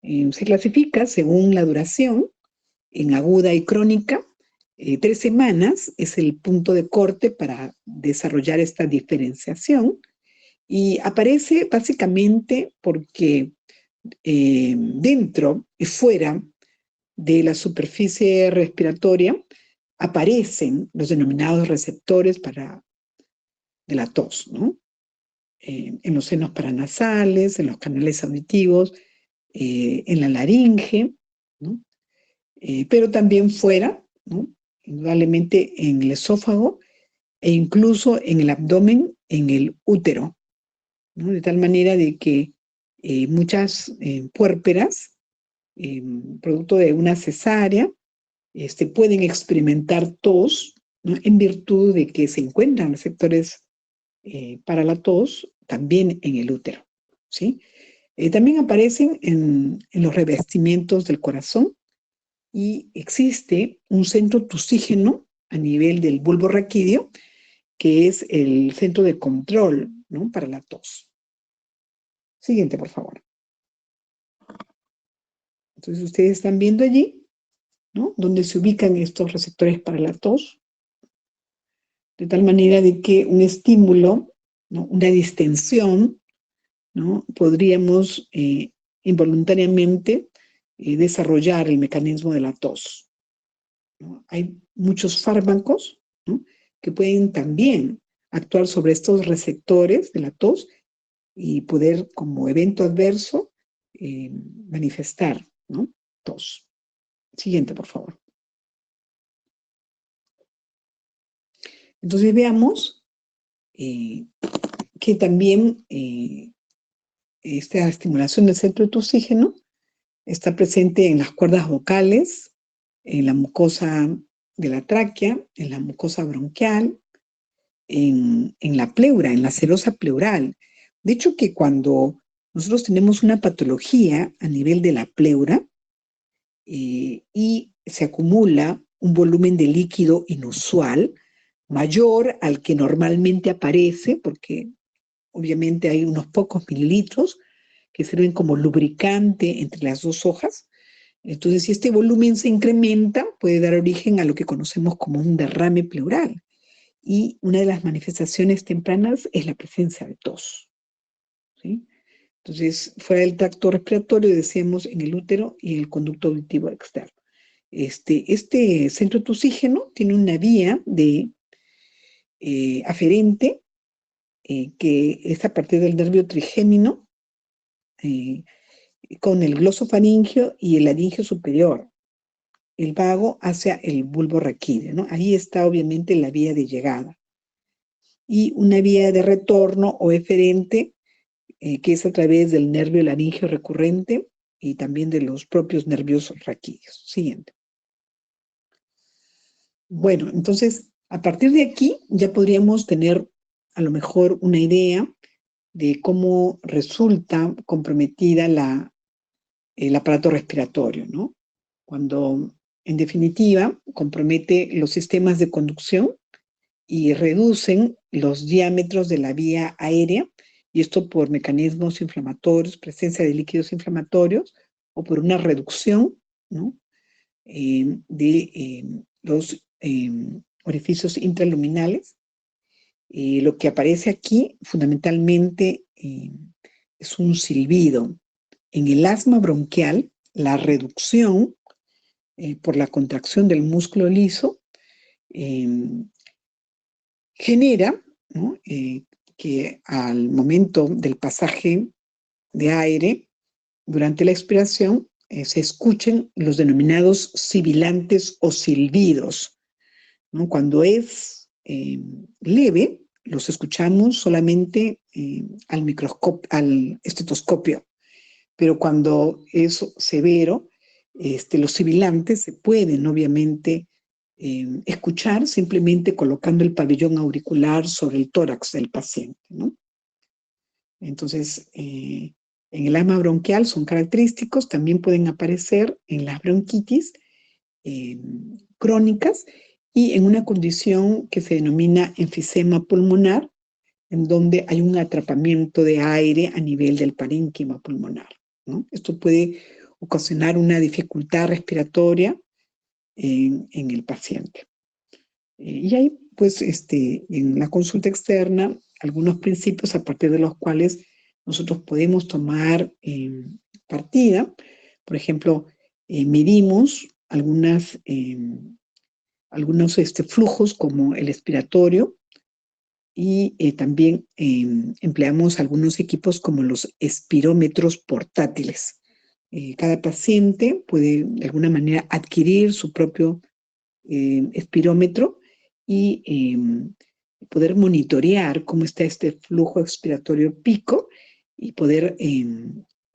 Se clasifica según la duración, en aguda y crónica. 3 semanas es el punto de corte para desarrollar esta diferenciación y aparece básicamente porque dentro y fuera de la superficie respiratoria aparecen los denominados receptores de la tos, ¿no? En los senos paranasales, en los canales auditivos, en la laringe, ¿no? Pero también fuera, ¿no? Indudablemente en el esófago e incluso en el abdomen, en el útero, ¿no? De tal manera de que muchas puérperas, producto de una cesárea, pueden experimentar tos, ¿no? En virtud de que se encuentran receptores para la tos también en el útero, ¿sí? También aparecen en los revestimientos del corazón y existe un centro tusígeno a nivel del bulbo raquídeo, que es el centro de control, ¿no? Para la tos. Siguiente, por favor. Entonces, ustedes están viendo allí, ¿no? Donde se ubican estos receptores para la tos, de tal manera de que un estímulo, ¿no? Una distensión, ¿no? Podríamos involuntariamente desarrollar el mecanismo de la tos, ¿no? Hay muchos fármacos, ¿no? Que pueden también actuar sobre estos receptores de la tos y poder, como evento adverso, manifestar, ¿no? Tos. Siguiente, por favor. Entonces veamos que también esta estimulación del centro de tusígeno está presente en las cuerdas vocales, en la mucosa de la tráquea, en la mucosa bronquial, en la pleura, en la serosa pleural. De hecho, que cuando nosotros tenemos una patología a nivel de la pleura y se acumula un volumen de líquido inusual, mayor al que normalmente aparece, porque obviamente hay unos pocos mililitros que sirven como lubricante entre las 2 hojas. Entonces, si este volumen se incrementa, puede dar origen a lo que conocemos como un derrame pleural. Y una de las manifestaciones tempranas es la presencia de tos, ¿sí? Entonces, fuera del tracto respiratorio, decíamos en el útero y el conducto auditivo externo. Este centro tusígeno tiene una vía aferente que es a partir del nervio trigémino con el glosofaringeo y el laringeo superior, el vago hacia el bulbo raquídeo, ¿no? Ahí está obviamente la vía de llegada. Y una vía de retorno o eferente que es a través del nervio laringeo recurrente y también de los propios nervios raquídeos. Siguiente. Bueno, entonces, a partir de aquí ya podríamos tener a lo mejor una idea de cómo resulta comprometida el aparato respiratorio, ¿no? Cuando, en definitiva, compromete los sistemas de conducción y reducen los diámetros de la vía aérea, y esto por mecanismos inflamatorios, presencia de líquidos inflamatorios, o por una reducción, ¿no? De los orificios intraluminales. Lo que aparece aquí fundamentalmente es un silbido. En el asma bronquial, la reducción por la contracción del músculo liso genera, ¿no? Que al momento del pasaje de aire, durante la expiración, se escuchen los denominados sibilantes o silbidos, ¿no? Cuando es leve, los escuchamos solamente al estetoscopio, pero cuando es severo, los sibilantes se pueden obviamente escuchar simplemente colocando el pabellón auricular sobre el tórax del paciente, ¿no? Entonces, en el asma bronquial son característicos, también pueden aparecer en las bronquitis crónicas y en una condición que se denomina enfisema pulmonar, en donde hay un atrapamiento de aire a nivel del parénquima pulmonar, ¿no? Esto puede ocasionar una dificultad respiratoria en el paciente. Y hay, pues, en la consulta externa, algunos principios a partir de los cuales nosotros podemos tomar partida. Por ejemplo, medimos algunos flujos como el expiratorio y también empleamos algunos equipos como los espirómetros portátiles. Cada paciente puede de alguna manera adquirir su propio espirómetro y poder monitorear cómo está este flujo expiratorio pico y poder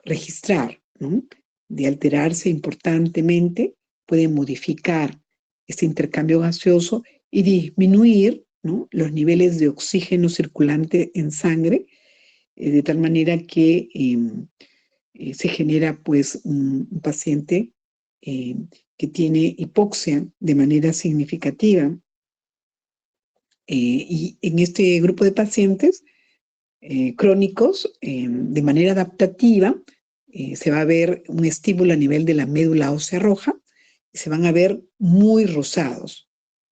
registrar, ¿no? De alterarse importantemente, puede modificar este intercambio gaseoso y disminuir, ¿no? Los niveles de oxígeno circulante en sangre, de tal manera que se genera pues un paciente que tiene hipoxia de manera significativa. Y en este grupo de pacientes crónicos, de manera adaptativa, se va a ver un estímulo a nivel de la médula ósea roja y se van a ver muy rosados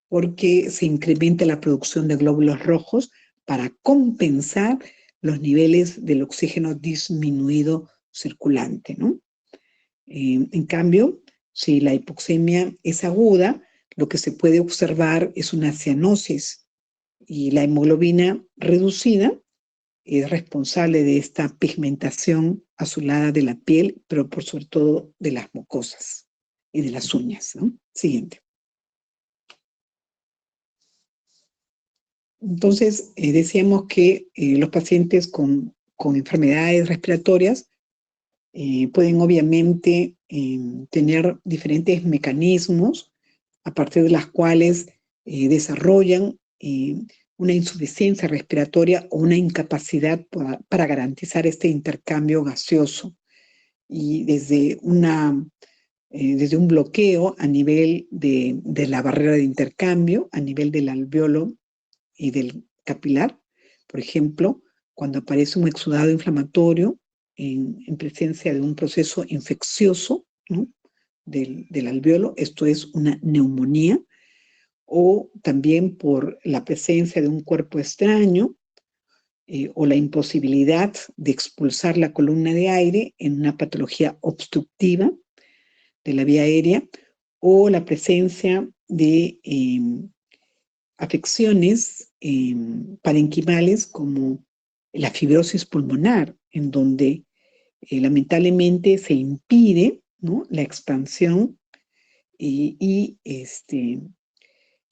porque se incrementa la producción de glóbulos rojos para compensar los niveles del oxígeno disminuido circulante, ¿no? En cambio, si la hipoxemia es aguda, lo que se puede observar es una cianosis y la hemoglobina reducida es responsable de esta pigmentación azulada de la piel, pero por sobre todo de las mucosas y de las uñas, ¿no? Siguiente. Entonces, decíamos que los pacientes con enfermedades respiratorias pueden obviamente tener diferentes mecanismos a partir de las cuales desarrollan una insuficiencia respiratoria o una incapacidad para garantizar este intercambio gaseoso. Y desde un bloqueo a nivel de la barrera de intercambio, a nivel del alveolo y del capilar, por ejemplo, cuando aparece un exudado inflamatorio en presencia de un proceso infeccioso, ¿no? del alveolo, esto es una neumonía, o también por la presencia de un cuerpo extraño o la imposibilidad de expulsar la columna de aire en una patología obstructiva de la vía aérea, o la presencia de afecciones parenquimales como la fibrosis pulmonar, en donde lamentablemente se impide, ¿no? La expansión y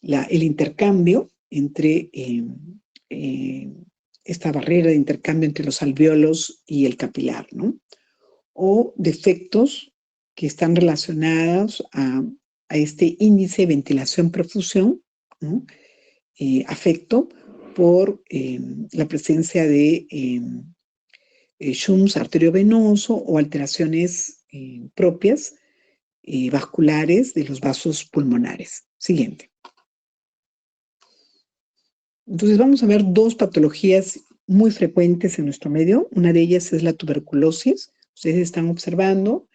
el intercambio entre esta barrera de intercambio entre los alvéolos y el capilar, ¿no? O defectos que están relacionados a este índice de ventilación-perfusión, ¿no? Afecto por la presencia de shunts arteriovenoso o alteraciones propias vasculares de los vasos pulmonares. Siguiente. Entonces vamos a ver dos patologías muy frecuentes en nuestro medio. Una de ellas es la tuberculosis. Ustedes están observando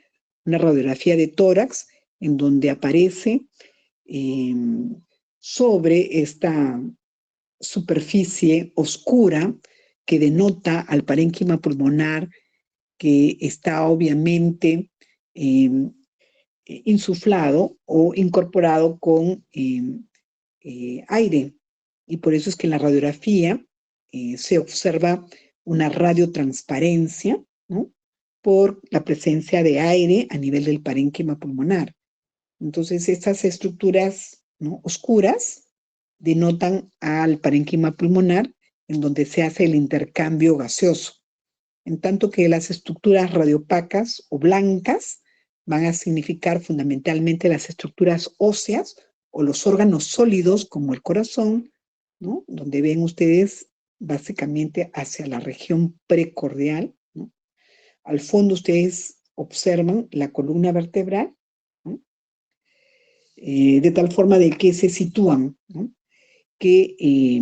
una radiografía de tórax en donde aparece sobre esta superficie oscura que denota al parénquima pulmonar, que está obviamente insuflado o incorporado con aire. Y por eso es que en la radiografía se observa una radiotransparencia, ¿no?, por la presencia de aire a nivel del parénquima pulmonar. Entonces, estas estructuras, ¿no?, oscuras denotan al parénquima pulmonar, en donde se hace el intercambio gaseoso, en tanto que las estructuras radiopacas o blancas van a significar fundamentalmente las estructuras óseas o los órganos sólidos como el corazón, ¿no?, donde ven ustedes básicamente hacia la región precordial, ¿no? Al fondo ustedes observan la columna vertebral, ¿no?, de tal forma de que se sitúan, ¿no?, que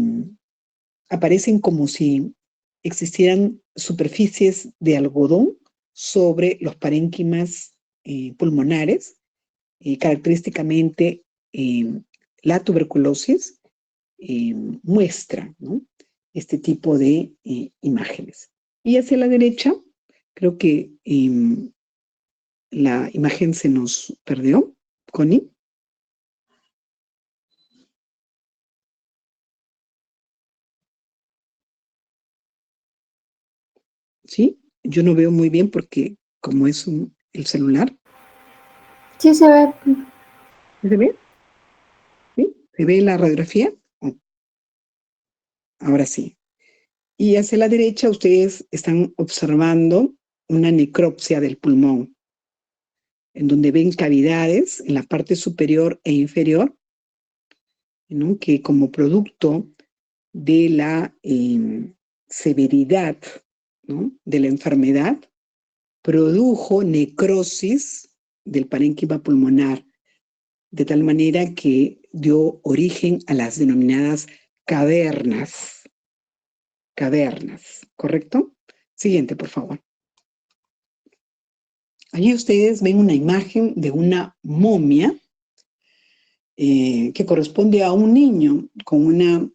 aparecen como si existieran superficies de algodón sobre los parénquimas pulmonares. Característicamente, la tuberculosis muestra, ¿no?, este tipo de imágenes. Y hacia la derecha, creo que la imagen se nos perdió, Connie. ¿Sí? Yo no veo muy bien porque como es el celular. Sí se ve. ¿Se ve? ¿Sí? ¿Se ve la radiografía? Oh, ahora sí. Y hacia la derecha ustedes están observando una necropsia del pulmón, en donde ven cavidades en la parte superior e inferior, ¿no?, que como producto de la severidad, ¿no?, de la enfermedad, produjo necrosis del parénquima pulmonar, de tal manera que dio origen a las denominadas cavernas. Cavernas, ¿correcto? Siguiente, por favor. Allí ustedes ven una imagen de una momia que corresponde a un niño con una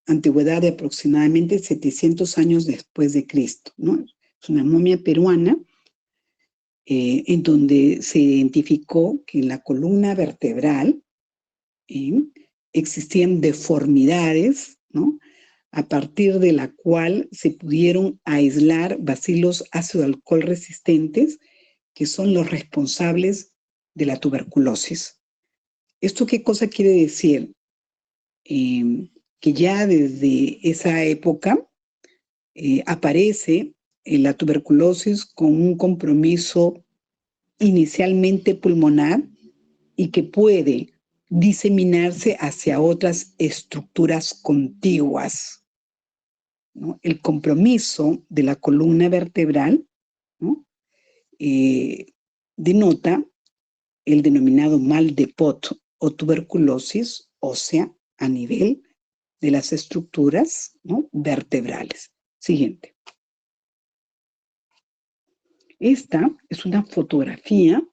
antigüedad de aproximadamente 700 años después de Cristo, ¿no? Es una momia peruana en donde se identificó que en la columna vertebral existían deformidades, ¿no?, a partir de la cual se pudieron aislar bacilos ácido alcohol resistentes, que son los responsables de la tuberculosis. ¿Esto qué cosa quiere decir? Que ya desde esa época aparece la tuberculosis con un compromiso inicialmente pulmonar y que puede diseminarse hacia otras estructuras contiguas, ¿no? El compromiso de la columna vertebral, ¿no?, denota el denominado mal de Pot o tuberculosis ósea a nivel de las estructuras, ¿no?, vertebrales. Siguiente. Esta es una fotografía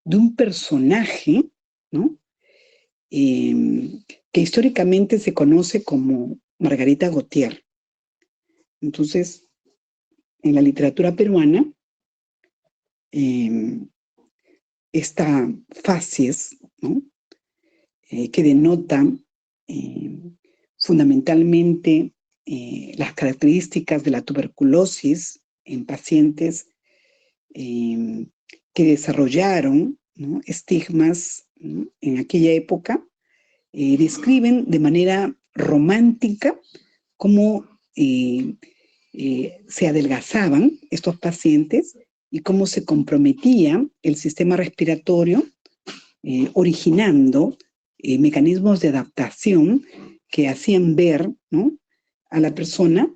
de un personaje, ¿no?, que históricamente se conoce como Margarita Gautier. Entonces, en la literatura peruana, esta facies, ¿no?, que denota fundamentalmente las características de la tuberculosis en pacientes que desarrollaron, ¿no?, estigmas, ¿no?, en aquella época, describen de manera romántica cómo se adelgazaban estos pacientes y cómo se comprometía el sistema respiratorio, originando mecanismos de adaptación que hacían ver, ¿no?, a la persona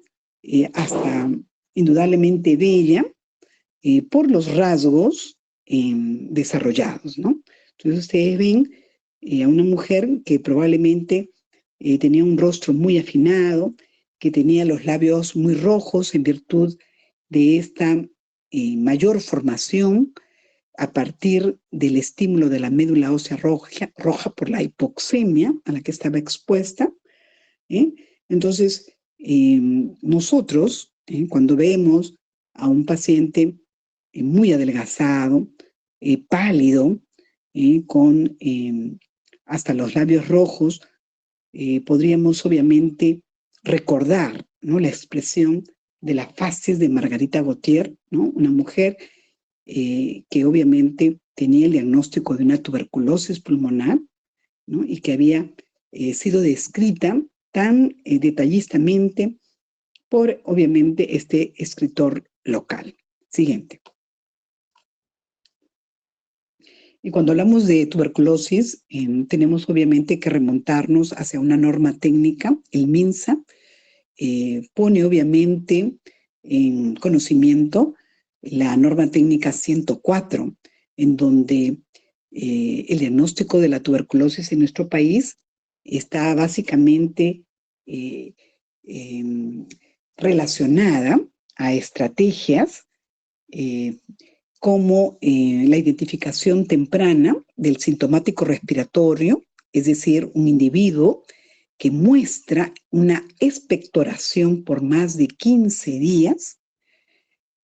hasta indudablemente bella por los rasgos desarrollados, ¿no? Entonces ustedes ven a una mujer que probablemente tenía un rostro muy afinado, que tenía los labios muy rojos en virtud de esta mayor formación a partir del estímulo de la médula ósea roja por la hipoxemia a la que estaba expuesta. Entonces, nosotros, cuando vemos a un paciente muy adelgazado, pálido, con hasta los labios rojos, podríamos obviamente recordar, ¿no?, la expresión de la facies de Margarita Gautier, ¿no?, una mujer que obviamente tenía el diagnóstico de una tuberculosis pulmonar, ¿no?, y que había sido descrita tan detallistamente por, obviamente, este escritor local. Siguiente. Y cuando hablamos de tuberculosis, tenemos obviamente que remontarnos hacia una norma técnica. El MINSA pone obviamente en conocimiento la norma técnica 104, en donde el diagnóstico de la tuberculosis en nuestro país está básicamente relacionada a estrategias como la identificación temprana del sintomático respiratorio, es decir, un individuo que muestra una expectoración por más de 15 días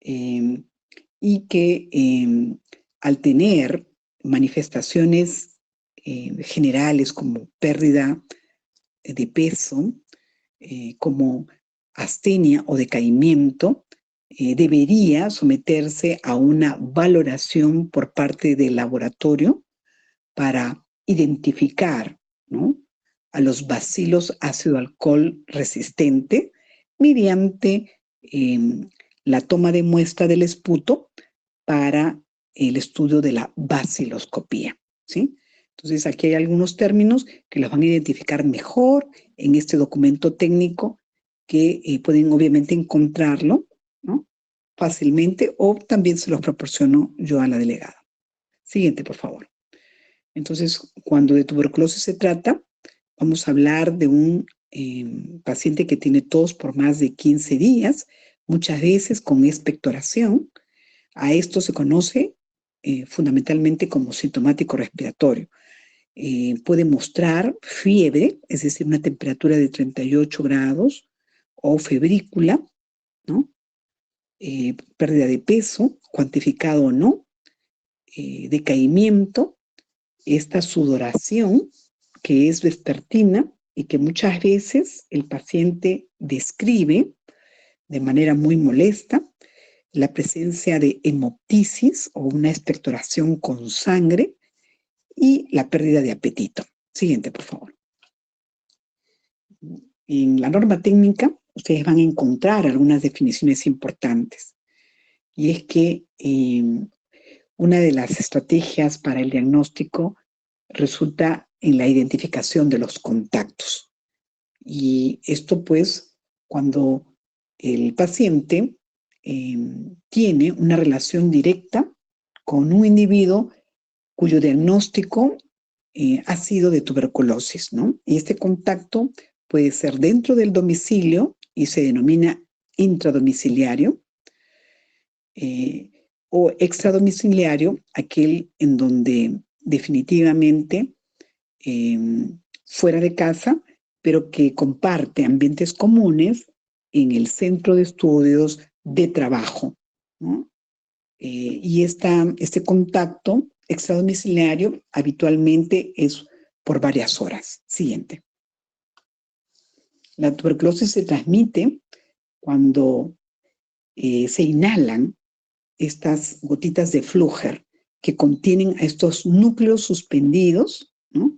y que al tener manifestaciones generales como pérdida de peso, como astenia o decaimiento, debería someterse a una valoración por parte del laboratorio para identificar, ¿no?, a los bacilos ácido alcohol resistente mediante la toma de muestra del esputo para el estudio de la baciloscopía, ¿sí? Entonces, aquí hay algunos términos que los van a identificar mejor en este documento técnico que pueden obviamente encontrarlo, ¿no?, fácilmente, o también se los proporciono yo a la delegada. Siguiente, por favor. Entonces, cuando de tuberculosis se trata, vamos a hablar de un paciente que tiene tos por más de 15 días, muchas veces con expectoración. A esto se conoce fundamentalmente como sintomático respiratorio. Puede mostrar fiebre, es decir, una temperatura de 38 grados, o febrícula, ¿no?, pérdida de peso, cuantificado o no, decaimiento, esta sudoración que es vespertina y que muchas veces el paciente describe de manera muy molesta, la presencia de hemoptisis o una expectoración con sangre y la pérdida de apetito. Siguiente, por favor. En la norma técnica, ustedes van a encontrar algunas definiciones importantes. Y es que una de las estrategias para el diagnóstico resulta en la identificación de los contactos. Y esto, pues, cuando el paciente tiene una relación directa con un individuo cuyo diagnóstico ha sido de tuberculosis, ¿no? Y este contacto puede ser dentro del domicilio y se denomina intradomiciliario, o extradomiciliario, aquel en donde definitivamente fuera de casa, pero que comparte ambientes comunes en el centro de estudios, de trabajo, ¿no? Y este contacto extradomiciliario habitualmente es por varias horas. Siguiente. La tuberculosis se transmite cuando se inhalan estas gotitas de flúger que contienen a estos núcleos suspendidos, ¿no?,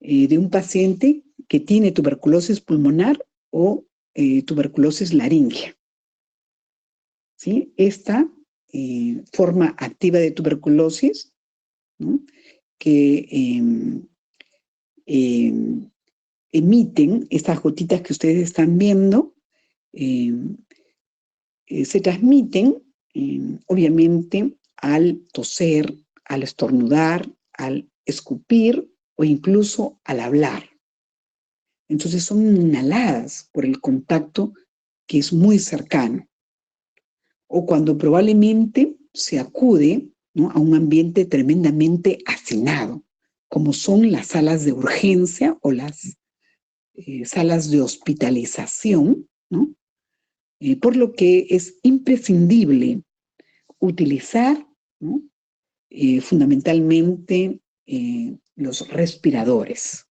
de un paciente que tiene tuberculosis pulmonar o tuberculosis laringea, ¿sí? Esta forma activa de tuberculosis, ¿no?, que emiten estas gotitas que ustedes están viendo, se transmiten obviamente al toser, al estornudar, al escupir o incluso al hablar. Entonces son inhaladas por el contacto que es muy cercano. O cuando probablemente se acude, ¿no?, a un ambiente tremendamente hacinado, como son las salas de urgencia o las salas de hospitalización, ¿no? Por lo que es imprescindible utilizar, ¿no?, fundamentalmente los respiradores.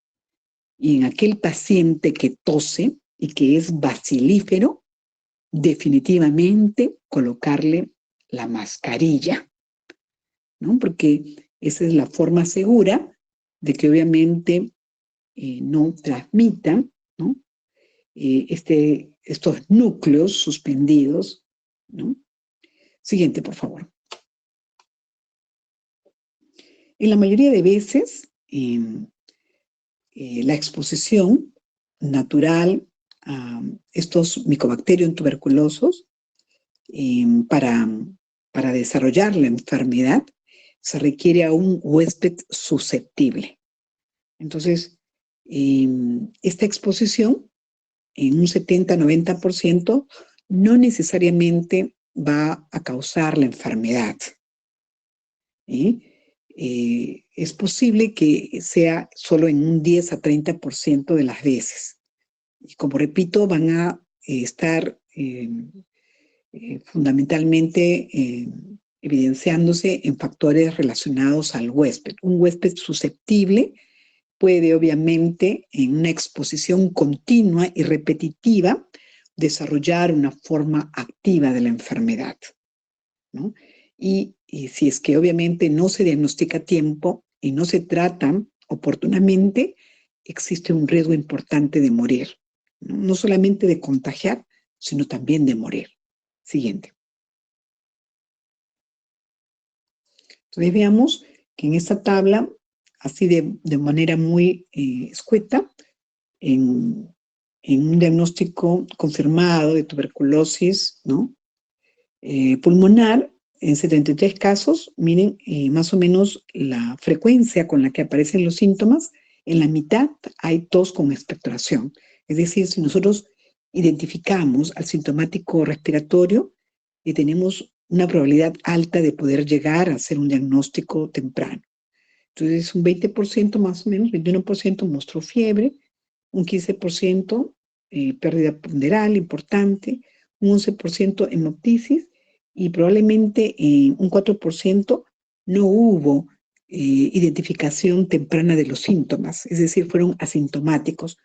Y en aquel paciente que tose y que es bacilífero, definitivamente colocarle la mascarilla, ¿no? Porque esa es la forma segura de que obviamente no transmitan, ¿no?, estos núcleos suspendidos, ¿no? Siguiente, por favor. En la mayoría de veces, la exposición natural a estos micobacterios tuberculosos para desarrollar la enfermedad se requiere a un huésped susceptible. Entonces, esta exposición en un 70-90% no necesariamente va a causar la enfermedad. Es posible que sea solo en un 10-30% de las veces. Y como repito, van a estar fundamentalmente evidenciándose en factores relacionados al huésped. Un huésped susceptible puede obviamente en una exposición continua y repetitiva desarrollar una forma activa de la enfermedad, ¿no? Y si es que obviamente no se diagnostica a tiempo y no se tratan oportunamente, existe un riesgo importante de morir, ¿no? No solamente de contagiar, sino también de morir. Siguiente. Entonces veamos que en esta tabla, así de manera muy escueta, en un diagnóstico confirmado de tuberculosis, ¿no?, pulmonar, en 73 casos, miren más o menos la frecuencia con la que aparecen los síntomas. En la mitad hay tos con expectoración. Es decir, si nosotros identificamos al sintomático respiratorio, tenemos una probabilidad alta de poder llegar a hacer un diagnóstico temprano. Entonces, un 20% más o menos, 21% mostró fiebre, un 15% pérdida ponderal importante, un 11% hemoptisis y probablemente un 4% no hubo identificación temprana de los síntomas, es decir, fueron asintomáticos.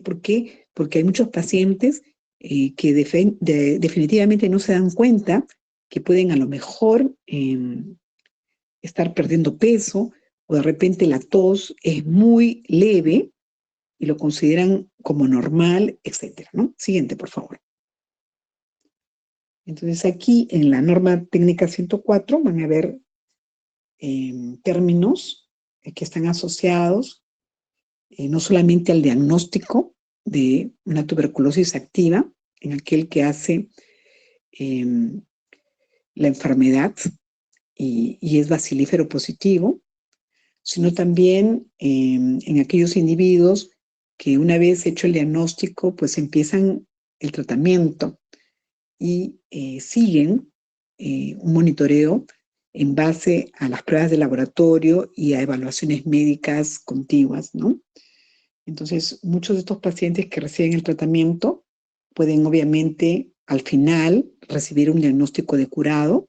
¿Por qué? Porque hay muchos pacientes que definitivamente no se dan cuenta que pueden a lo mejor estar perdiendo peso, o de repente la tos es muy leve y lo consideran como normal, etcétera, ¿no? Siguiente, por favor. Entonces aquí en la norma técnica 104 van a ver términos que están asociados no solamente al diagnóstico de una tuberculosis activa, en aquel que hace la enfermedad y es bacilífero positivo, sino también en aquellos individuos que una vez hecho el diagnóstico, pues empiezan el tratamiento y siguen un monitoreo en base a las pruebas de laboratorio y a evaluaciones médicas continuas, ¿no? Entonces, muchos de estos pacientes que reciben el tratamiento pueden obviamente al final recibir un diagnóstico de curado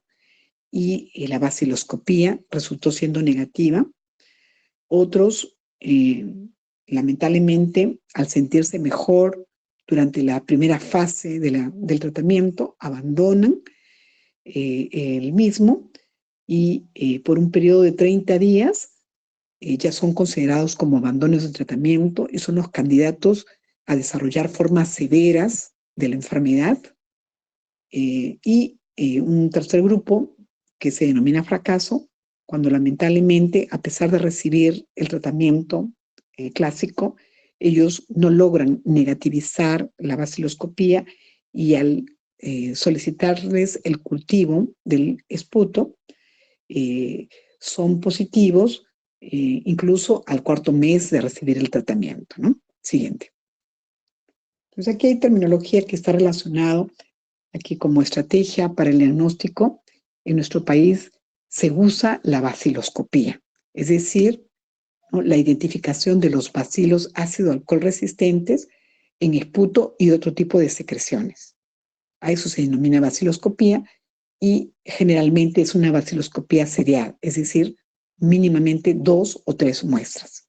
y la baciloscopía resultó siendo negativa. Otros, lamentablemente, al sentirse mejor durante la primera fase del tratamiento, abandonan el mismo y por un periodo de 30 días ya son considerados como abandonos del tratamiento y son los candidatos a desarrollar formas severas de la enfermedad. Y un tercer grupo que se denomina fracaso, cuando lamentablemente, a pesar de recibir el tratamiento clásico, ellos no logran negativizar la baciloscopía y al solicitarles el cultivo del esputo, son positivos incluso al cuarto mes de recibir el tratamiento, ¿no? Siguiente. Entonces aquí hay terminología que está relacionado aquí como estrategia para el diagnóstico. En nuestro país se usa la baciloscopía, es decir, ¿no?, la identificación de los bacilos ácido alcohol resistentes en esputo y otro tipo de secreciones. A eso se denomina baciloscopía y generalmente es una baciloscopía serial, es decir, mínimamente 2 o 3 muestras.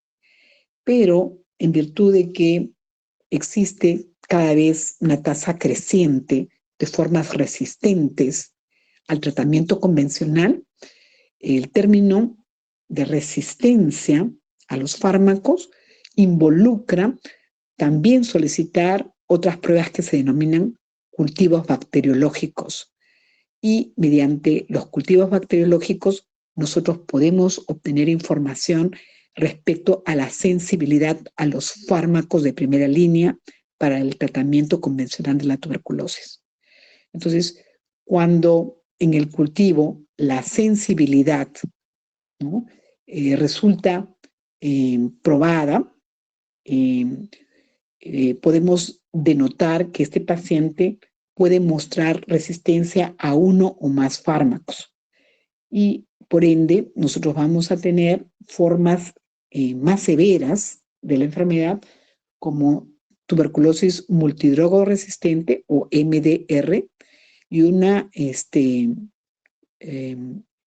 Pero en virtud de que existe cada vez una tasa creciente de formas resistentes al tratamiento convencional, el término de resistencia a los fármacos involucra también solicitar otras pruebas que se denominan cultivos bacteriológicos. Y mediante los cultivos bacteriológicos nosotros podemos obtener información respecto a la sensibilidad a los fármacos de primera línea para el tratamiento convencional de la tuberculosis. Entonces, cuando en el cultivo la sensibilidad, ¿no?, resulta probada, podemos denotar que este paciente puede mostrar resistencia a uno o más fármacos. Y por ende, nosotros vamos a tener formas más severas de la enfermedad, como tuberculosis multidrogo resistente o MDR, y una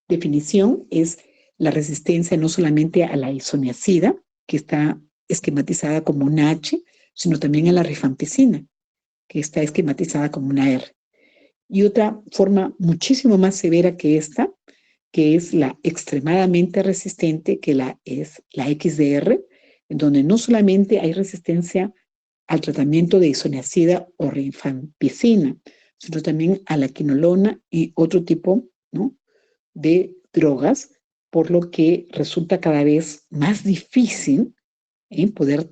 definición es la resistencia no solamente a la isoniazida, que está esquematizada como una H, sino también a la rifampicina, que está esquematizada como una R. Y otra forma muchísimo más severa que esta, que es la extremadamente resistente, que es la XDR, en donde no solamente hay resistencia al tratamiento de isoniazida o rifampicina, sino también a la quinolona y otro tipo, ¿no?, de drogas, por lo que resulta cada vez más difícil poder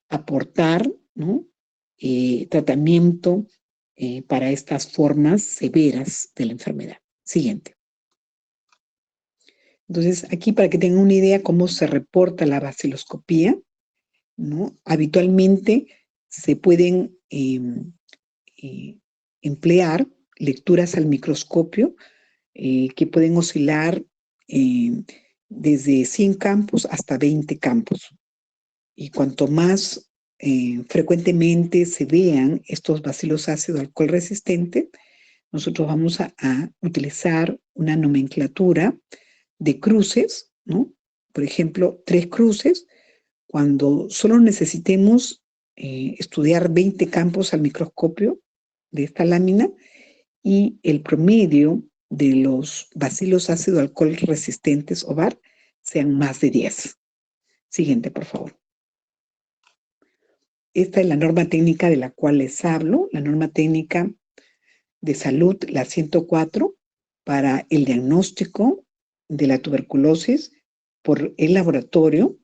aportar, ¿no?, tratamiento para estas formas severas de la enfermedad. Siguiente. Entonces, aquí para que tengan una idea cómo se reporta la baciloscopía, ¿no?, habitualmente se pueden emplear lecturas al microscopio que pueden oscilar desde 100 campos hasta 20 campos. Y cuanto más frecuentemente se vean estos bacilos ácido alcohol resistente, nosotros vamos a utilizar una nomenclatura de cruces, ¿no? Por ejemplo, 3 cruces, cuando solo necesitemos estudiar 20 campos al microscopio de esta lámina y el promedio de los bacilos ácido alcohol resistentes o BAR sean más de 10. Siguiente, por favor. Esta es la norma técnica de la cual les hablo, la norma técnica de salud, la 104, para el diagnóstico de la tuberculosis por el laboratorio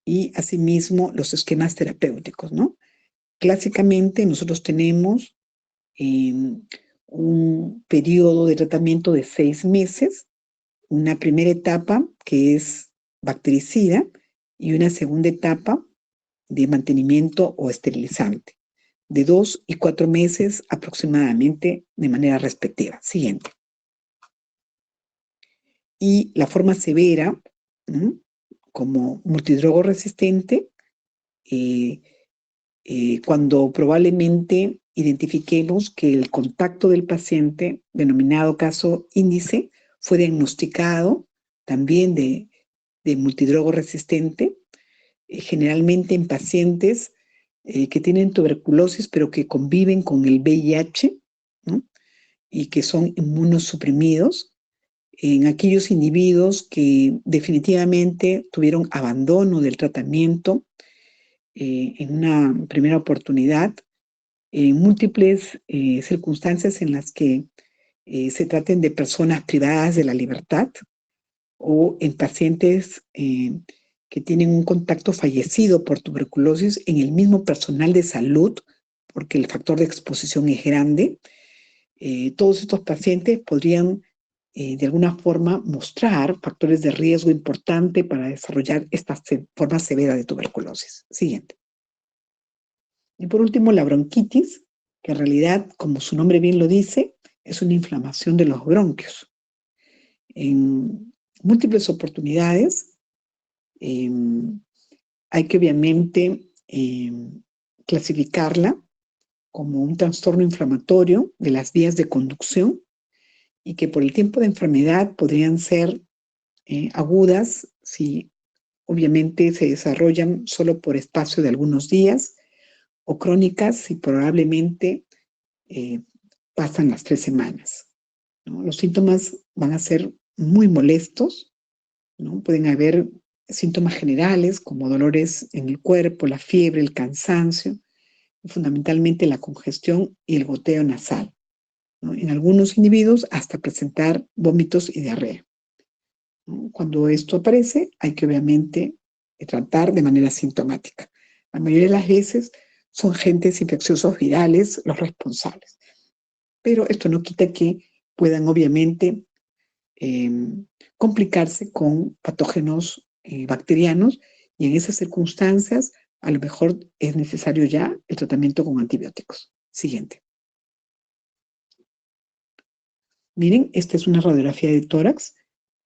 y asimismo los esquemas terapéuticos, ¿no? Clásicamente nosotros tenemos un periodo de tratamiento de 6 meses, una primera etapa que es bactericida y una segunda etapa de mantenimiento o esterilizante, de 2 y 4 meses aproximadamente de manera respectiva. Siguiente. Y la forma severa, como multidrogo resistente, cuando probablemente identifiquemos que el contacto del paciente, denominado caso índice, fue diagnosticado también de multidrogo resistente, generalmente en pacientes que tienen tuberculosis pero que conviven con el VIH, ¿no?, y que son inmunosuprimidos, en aquellos individuos que definitivamente tuvieron abandono del tratamiento en una primera oportunidad, en múltiples circunstancias en las que se traten de personas privadas de la libertad o en pacientes que tienen un contacto fallecido por tuberculosis en el mismo personal de salud, porque el factor de exposición es grande. Todos estos pacientes podrían de alguna forma mostrar factores de riesgo importante para desarrollar esta forma severa de tuberculosis. Siguiente. Y por último, la bronquitis, que en realidad, como su nombre bien lo dice, es una inflamación de los bronquios. En múltiples oportunidades hay que obviamente clasificarla como un trastorno inflamatorio de las vías de conducción y que por el tiempo de enfermedad podrían ser agudas si obviamente se desarrollan solo por espacio de algunos días, o crónicas si probablemente pasan las 3 semanas, ¿no? Los síntomas van a ser muy molestos, ¿no? Pueden haber síntomas generales como dolores en el cuerpo, la fiebre, el cansancio, y fundamentalmente la congestión y el goteo nasal, ¿no? En algunos individuos hasta presentar vómitos y diarrea, ¿no? Cuando esto aparece, hay que obviamente tratar de manera sintomática. La mayoría de las veces son agentes infecciosos virales los responsables, pero esto no quita que puedan obviamente complicarse con patógenos bacterianos, y en esas circunstancias a lo mejor es necesario ya el tratamiento con antibióticos. Siguiente. Miren, esta es una radiografía de tórax.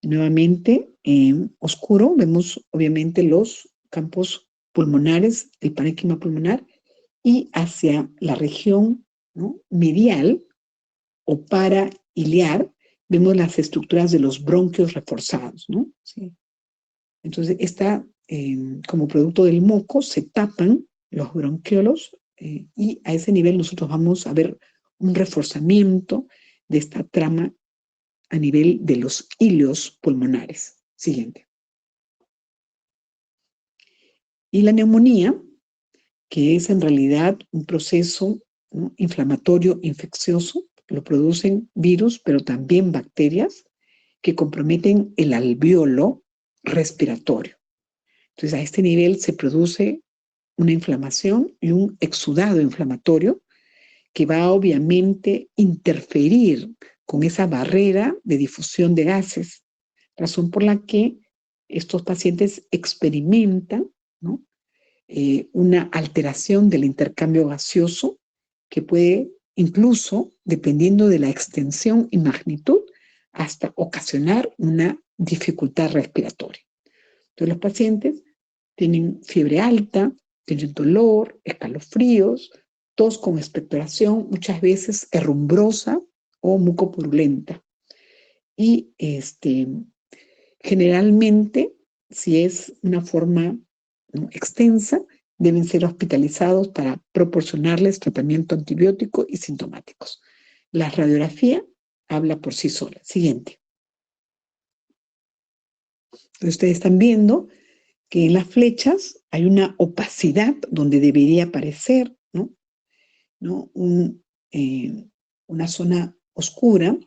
Nuevamente, en oscuro, vemos obviamente los campos pulmonares, el parénquima pulmonar, y hacia la región, ¿no?, medial o parailiar, vemos las estructuras de los bronquios reforzados, ¿no? Sí. Entonces, como producto del moco, se tapan los bronquiolos y a ese nivel nosotros vamos a ver un reforzamiento de esta trama a nivel de los hilios pulmonares. Siguiente. Y la neumonía, que es en realidad un proceso, ¿no?, inflamatorio, infeccioso, lo producen virus, pero también bacterias que comprometen el alveolo respiratorio. Entonces, a este nivel se produce una inflamación y un exudado inflamatorio que va a obviamente interferir con esa barrera de difusión de gases, razón por la que estos pacientes experimentan, ¿no?, una alteración del intercambio gaseoso que puede incluso, dependiendo de la extensión y magnitud, hasta ocasionar una dificultad respiratoria. Entonces los pacientes tienen fiebre alta, tienen dolor, escalofríos, tos con expectoración, muchas veces herrumbrosa o mucopurulenta. Y generalmente, si es una forma, ¿no?, extensa, deben ser hospitalizados para proporcionarles tratamiento antibiótico y sintomáticos. La radiografía habla por sí sola. Siguiente. Ustedes están viendo que en las flechas hay una opacidad donde debería aparecer, ¿no? Una zona oscura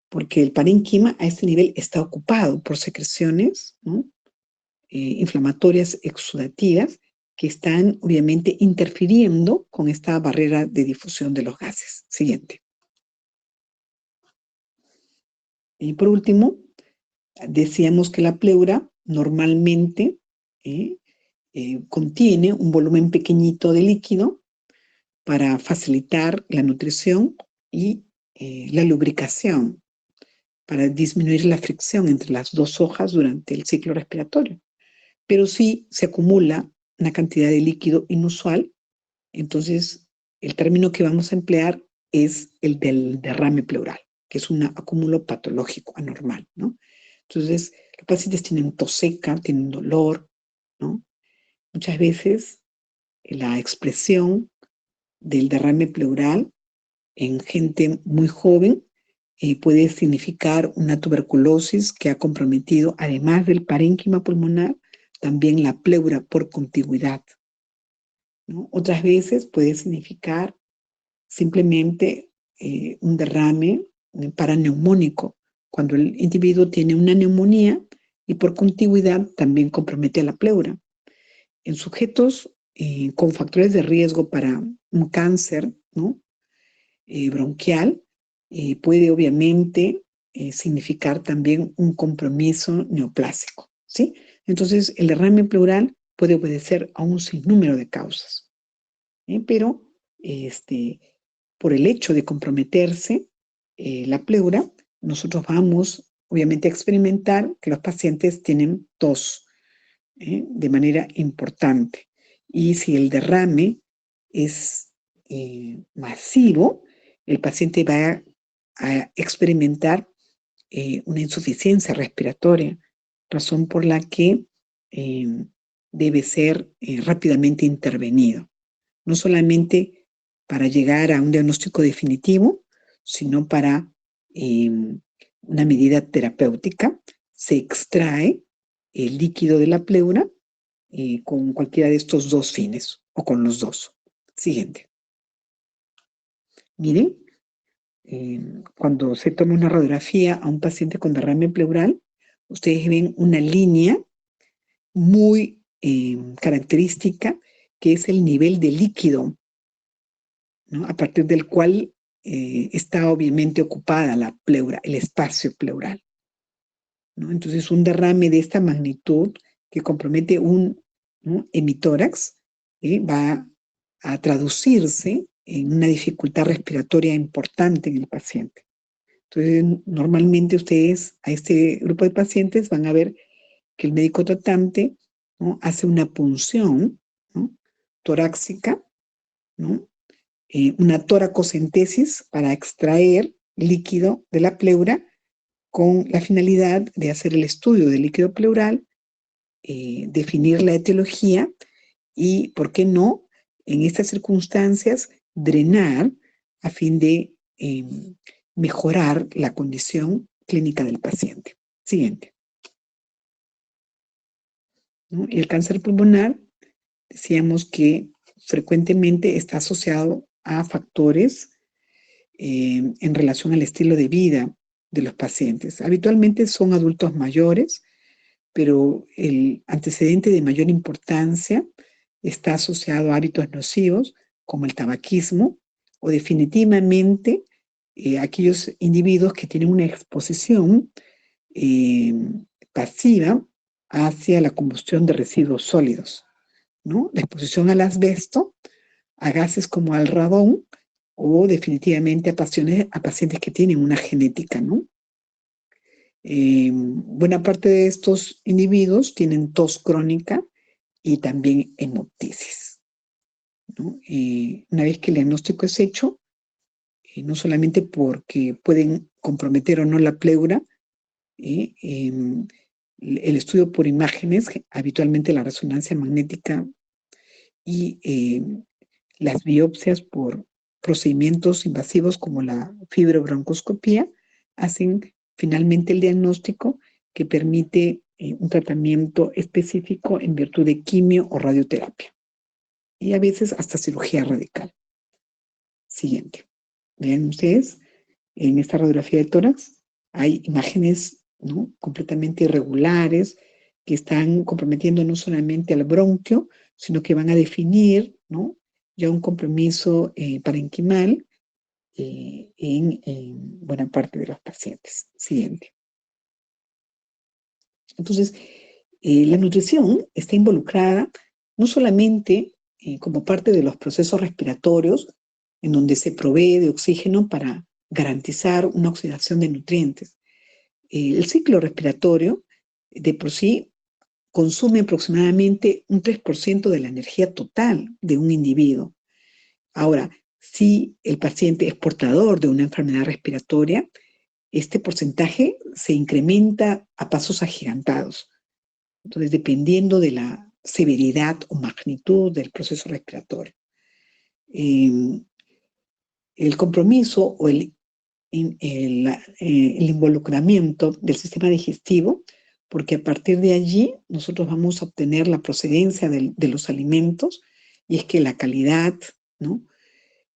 porque el parénquima a este nivel está ocupado por secreciones, ¿no?, inflamatorias exudativas que están obviamente interfiriendo con esta barrera de difusión de los gases. Siguiente. Y por último, decíamos que la pleura normalmente contiene un volumen pequeñito de líquido para facilitar la nutrición y la lubricación, para disminuir la fricción entre las dos hojas durante el ciclo respiratorio. Pero si se acumula una cantidad de líquido inusual, entonces el término que vamos a emplear es el del derrame pleural, que es un acúmulo patológico anormal, ¿no? Entonces, los pacientes tienen tos seca, tienen dolor, ¿no? Muchas veces la expresión del derrame pleural en gente muy joven puede significar una tuberculosis que ha comprometido, además del parénquima pulmonar, también la pleura por contigüidad, ¿no? Otras veces puede significar simplemente un derrame paraneumónico, cuando el individuo tiene una neumonía y por contigüidad también compromete a la pleura. En sujetos con factores de riesgo para un cáncer, ¿no?, bronquial, puede obviamente significar también un compromiso neoplásico, ¿sí? Entonces, el derrame pleural puede obedecer a un sinnúmero de causas. Pero por el hecho de comprometerse la pleura, nosotros vamos obviamente a experimentar que los pacientes tienen tos de manera importante. Y si el derrame es masivo, el paciente va a experimentar una insuficiencia respiratoria, razón por la que debe ser rápidamente intervenido, no solamente para llegar a un diagnóstico definitivo, sino para una medida terapéutica. Se extrae el líquido de la pleura con cualquiera de estos dos fines o con los dos. Siguiente. Miren, cuando se toma una radiografía a un paciente con derrame pleural, ustedes ven una línea muy característica que es el nivel de líquido, ¿no? A partir del cual está obviamente ocupada la pleura, el espacio pleural, ¿no? Entonces, un derrame de esta magnitud que compromete un hemitórax va a traducirse en una dificultad respiratoria importante en el paciente. Entonces, normalmente ustedes a este grupo de pacientes van a ver que el médico tratante, ¿no?, hace una punción, ¿no?, torácica, ¿no?, una toracocentesis para extraer líquido de la pleura con la finalidad de hacer el estudio del líquido pleural, definir la etiología y, ¿por qué no?, en estas circunstancias, drenar a fin de mejorar la condición clínica del paciente. Siguiente. ¿No? El cáncer pulmonar, decíamos que frecuentemente está asociado a factores en relación al estilo de vida de los pacientes. Habitualmente son adultos mayores, pero el antecedente de mayor importancia está asociado a hábitos nocivos como el tabaquismo o definitivamente aquellos individuos que tienen una exposición pasiva hacia la combustión de residuos sólidos, ¿no? La exposición al asbesto, a gases como al radón o definitivamente a pacientes que tienen una genética, ¿no? Buena parte de estos individuos tienen tos crónica y también hemoptisis, ¿no? Una vez que el diagnóstico es hecho, no solamente porque pueden comprometer o no la pleura, el estudio por imágenes, habitualmente la resonancia magnética y las biopsias por procedimientos invasivos como la fibrobroncoscopía hacen finalmente el diagnóstico que permite un tratamiento específico en virtud de quimio o radioterapia y a veces hasta cirugía radical. Siguiente. Vean ustedes, en esta radiografía de tórax hay imágenes, ¿no?, completamente irregulares que están comprometiendo no solamente al bronquio, sino que van a definir, ¿no?, ya un compromiso parenquimal en buena parte de los pacientes. Siguiente. Entonces, la nutrición está involucrada no solamente como parte de los procesos respiratorios, en donde se provee de oxígeno para garantizar una oxidación de nutrientes. El ciclo respiratorio de por sí consume aproximadamente un 3% de la energía total de un individuo. Ahora, si el paciente es portador de una enfermedad respiratoria, este porcentaje se incrementa a pasos agigantados. Entonces, dependiendo de la severidad o magnitud del proceso respiratorio. El compromiso o el involucramiento del sistema digestivo, porque a partir de allí nosotros vamos a obtener la procedencia de los alimentos, y es que la calidad, ¿no?,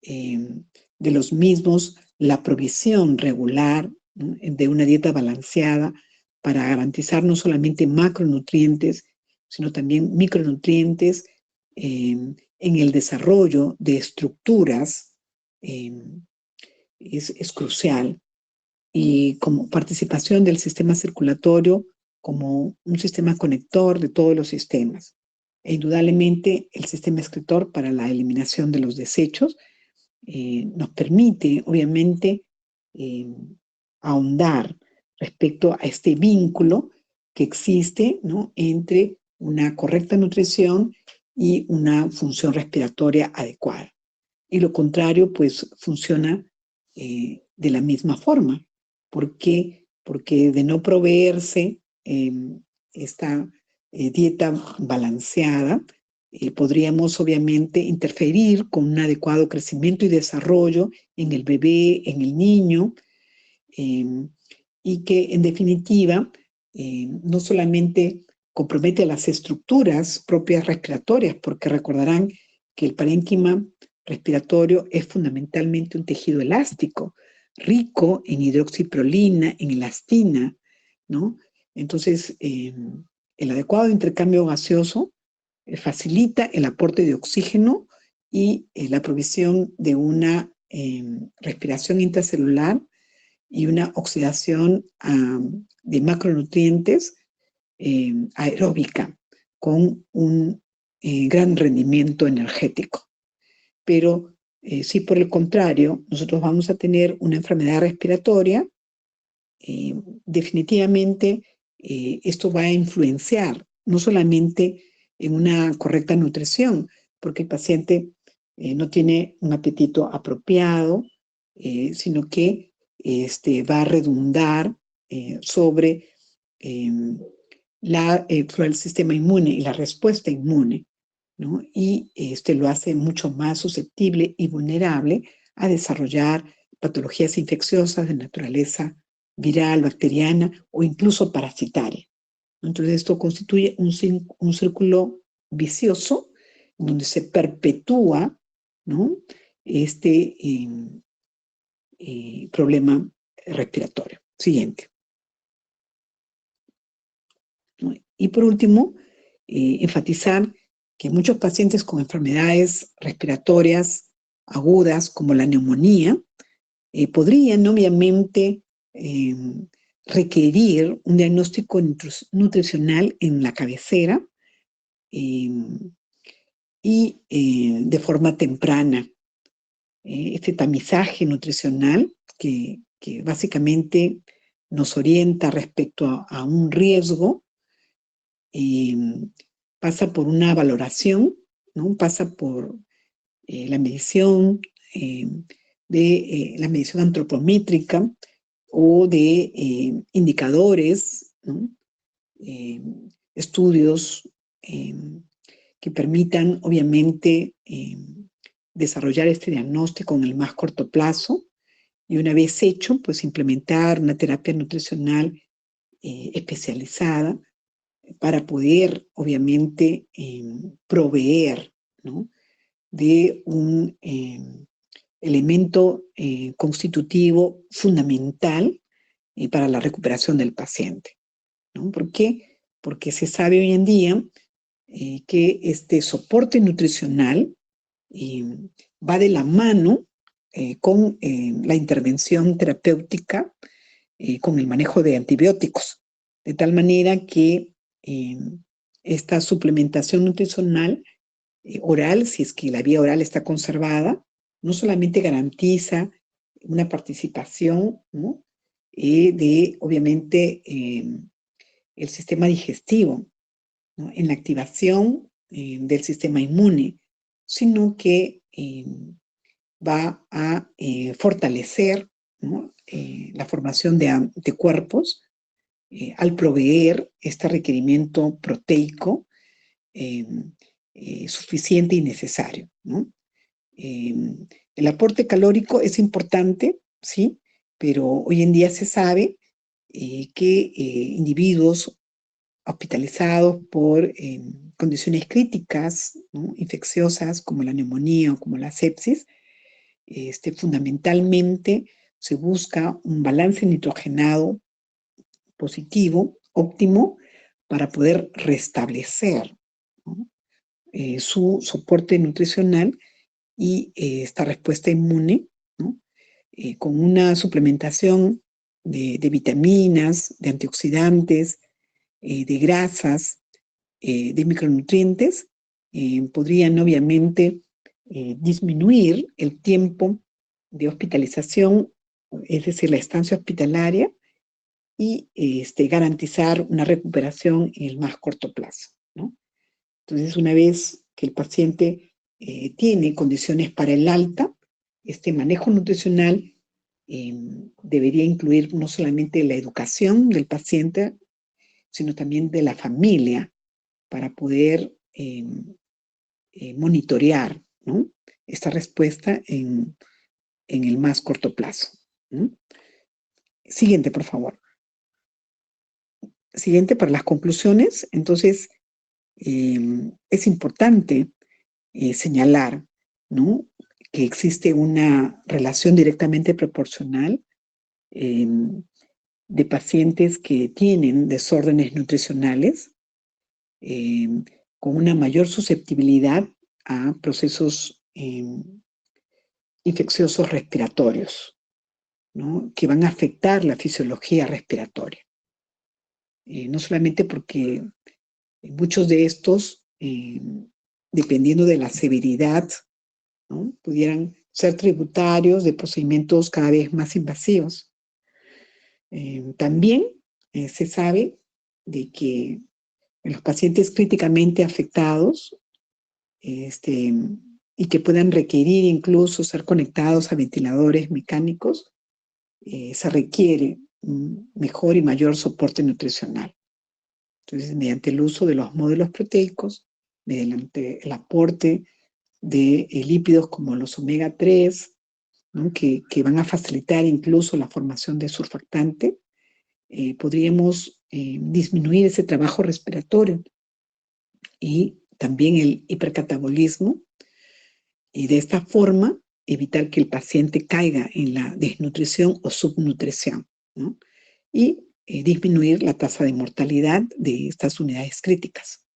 de los mismos, la provisión regular, ¿no?, de una dieta balanceada para garantizar no solamente macronutrientes, sino también micronutrientes en el desarrollo de estructuras, es crucial. Y como participación del sistema circulatorio como un sistema conector de todos los sistemas. E indudablemente el sistema excretor para la eliminación de los desechos nos permite, obviamente, ahondar respecto a este vínculo que existe, ¿no?, entre una correcta nutrición y una función respiratoria adecuada. Y lo contrario, pues, funciona de la misma forma. ¿Por qué? Porque de no proveerse esta dieta balanceada, podríamos obviamente interferir con un adecuado crecimiento y desarrollo en el bebé, en el niño, y que en definitiva no solamente compromete las estructuras propias respiratorias, porque recordarán que el parénquima respiratorio es fundamentalmente un tejido elástico, rico en hidroxiprolina, en elastina, ¿no? Entonces, el adecuado intercambio gaseoso facilita el aporte de oxígeno y la provisión de una respiración intracelular y una oxidación de macronutrientes aeróbica con un gran rendimiento energético. Pero si por el contrario nosotros vamos a tener una enfermedad respiratoria, definitivamente esto va a influenciar no solamente en una correcta nutrición, porque el paciente no tiene un apetito apropiado, sino que va a redundar sobre el sistema inmune y la respuesta inmune, ¿no? Y lo hace mucho más susceptible y vulnerable a desarrollar patologías infecciosas de naturaleza viral, bacteriana o incluso parasitaria. Entonces esto constituye un círculo vicioso donde se perpetúa, ¿no?, este problema respiratorio. Siguiente. ¿No? Y por último, enfatizar que muchos pacientes con enfermedades respiratorias agudas como la neumonía podrían obviamente requerir un diagnóstico nutricional en la cabecera y de forma temprana. Este tamizaje nutricional que básicamente nos orienta respecto a un riesgo pasa por una valoración, ¿no? Pasa por la medición de la medición antropométrica o de indicadores, ¿no?, estudios que permitan, obviamente, desarrollar este diagnóstico en el más corto plazo y una vez hecho, pues implementar una terapia nutricional especializada para poder, obviamente, proveer, ¿no?, de un elemento constitutivo fundamental para la recuperación del paciente, ¿no? ¿Por qué? Porque se sabe hoy en día que este soporte nutricional va de la mano con la intervención terapéutica, con el manejo de antibióticos, de tal manera que esta suplementación nutricional oral, si es que la vía oral está conservada, no solamente garantiza una participación, ¿no?, de, obviamente, el sistema digestivo, ¿no?, en la activación del sistema inmune, sino que va a fortalecer, ¿no?, la formación de anticuerpos al proveer este requerimiento proteico suficiente y necesario, ¿no? El aporte calórico es importante, ¿sí? Pero hoy en día se sabe que individuos hospitalizados por condiciones críticas, ¿no?, infecciosas como la neumonía o como la sepsis, fundamentalmente se busca un balance nitrogenado positivo, óptimo, para poder restablecer, ¿no?, su soporte nutricional y esta respuesta inmune, ¿no?, con una suplementación de vitaminas, de antioxidantes, de grasas, de micronutrientes podrían obviamente disminuir el tiempo de hospitalización, es decir, la estancia hospitalaria, y garantizar una recuperación en el más corto plazo, ¿no? Entonces, una vez que el paciente tiene condiciones para el alta, este manejo nutricional debería incluir no solamente la educación del paciente, sino también de la familia, para poder monitorear, ¿no?, esta respuesta en el más corto plazo, ¿no? Siguiente, por favor. Siguiente, para las conclusiones. Entonces, es importante señalar, ¿no?, que existe una relación directamente proporcional de pacientes que tienen desórdenes nutricionales con una mayor susceptibilidad a procesos infecciosos respiratorios, ¿no?, que van a afectar la fisiología respiratoria. No solamente porque muchos de estos, dependiendo de la severidad, ¿no?, pudieran ser tributarios de procedimientos cada vez más invasivos. También se sabe de que en los pacientes críticamente afectados y que puedan requerir incluso ser conectados a ventiladores mecánicos, se requiere un mejor y mayor soporte nutricional. Entonces, mediante el uso de los módulos proteicos, mediante el aporte de lípidos como los omega 3, ¿no?, que van a facilitar incluso la formación de surfactante, podríamos disminuir ese trabajo respiratorio y también el hipercatabolismo, y de esta forma evitar que el paciente caiga en la desnutrición o subnutrición, ¿no?, y disminuir la tasa de mortalidad de estas unidades críticas.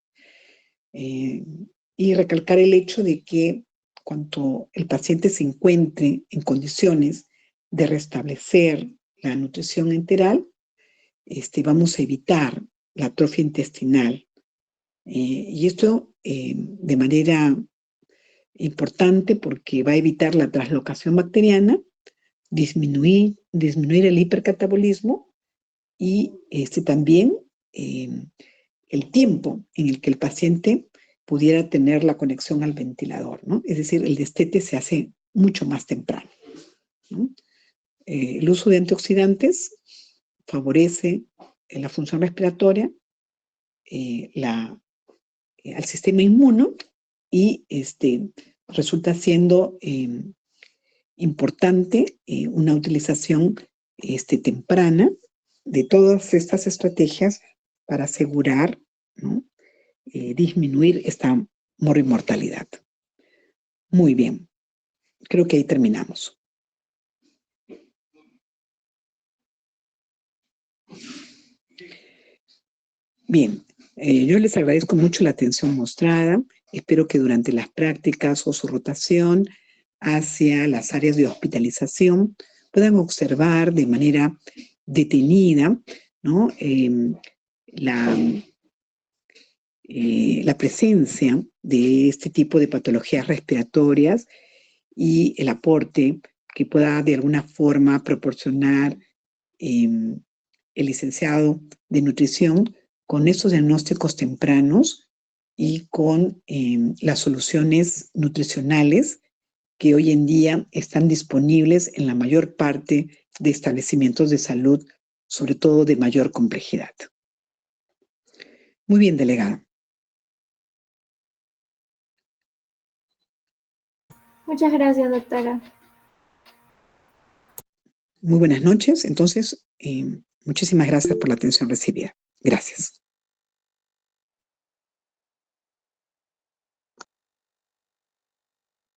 Y recalcar el hecho de que cuando el paciente se encuentre en condiciones de restablecer la nutrición enteral, vamos a evitar la atrofia intestinal. Y esto de manera importante porque va a evitar la translocación bacteriana, disminuir el hipercatabolismo y también el tiempo en el que el paciente pudiera tener la conexión al ventilador, ¿no? Es decir, el destete se hace mucho más temprano, ¿no? El uso de antioxidantes favorece la función respiratoria, al sistema inmuno, y resulta siendo importante una utilización temprana de todas estas estrategias para asegurar, ¿no?, disminuir esta mortalidad. Muy bien, creo que ahí terminamos. Bien, yo les agradezco mucho la atención mostrada. Espero que durante las prácticas o su rotación hacia las áreas de hospitalización puedan observar de manera detenida, ¿no?, la presencia de este tipo de patologías respiratorias y el aporte que pueda de alguna forma proporcionar el licenciado de nutrición con estos diagnósticos tempranos y con las soluciones nutricionales que hoy en día están disponibles en la mayor parte de establecimientos de salud, sobre todo de mayor complejidad. Muy bien, delegada. Muchas gracias, doctora. Muy buenas noches. Entonces, muchísimas gracias por la atención recibida. Gracias.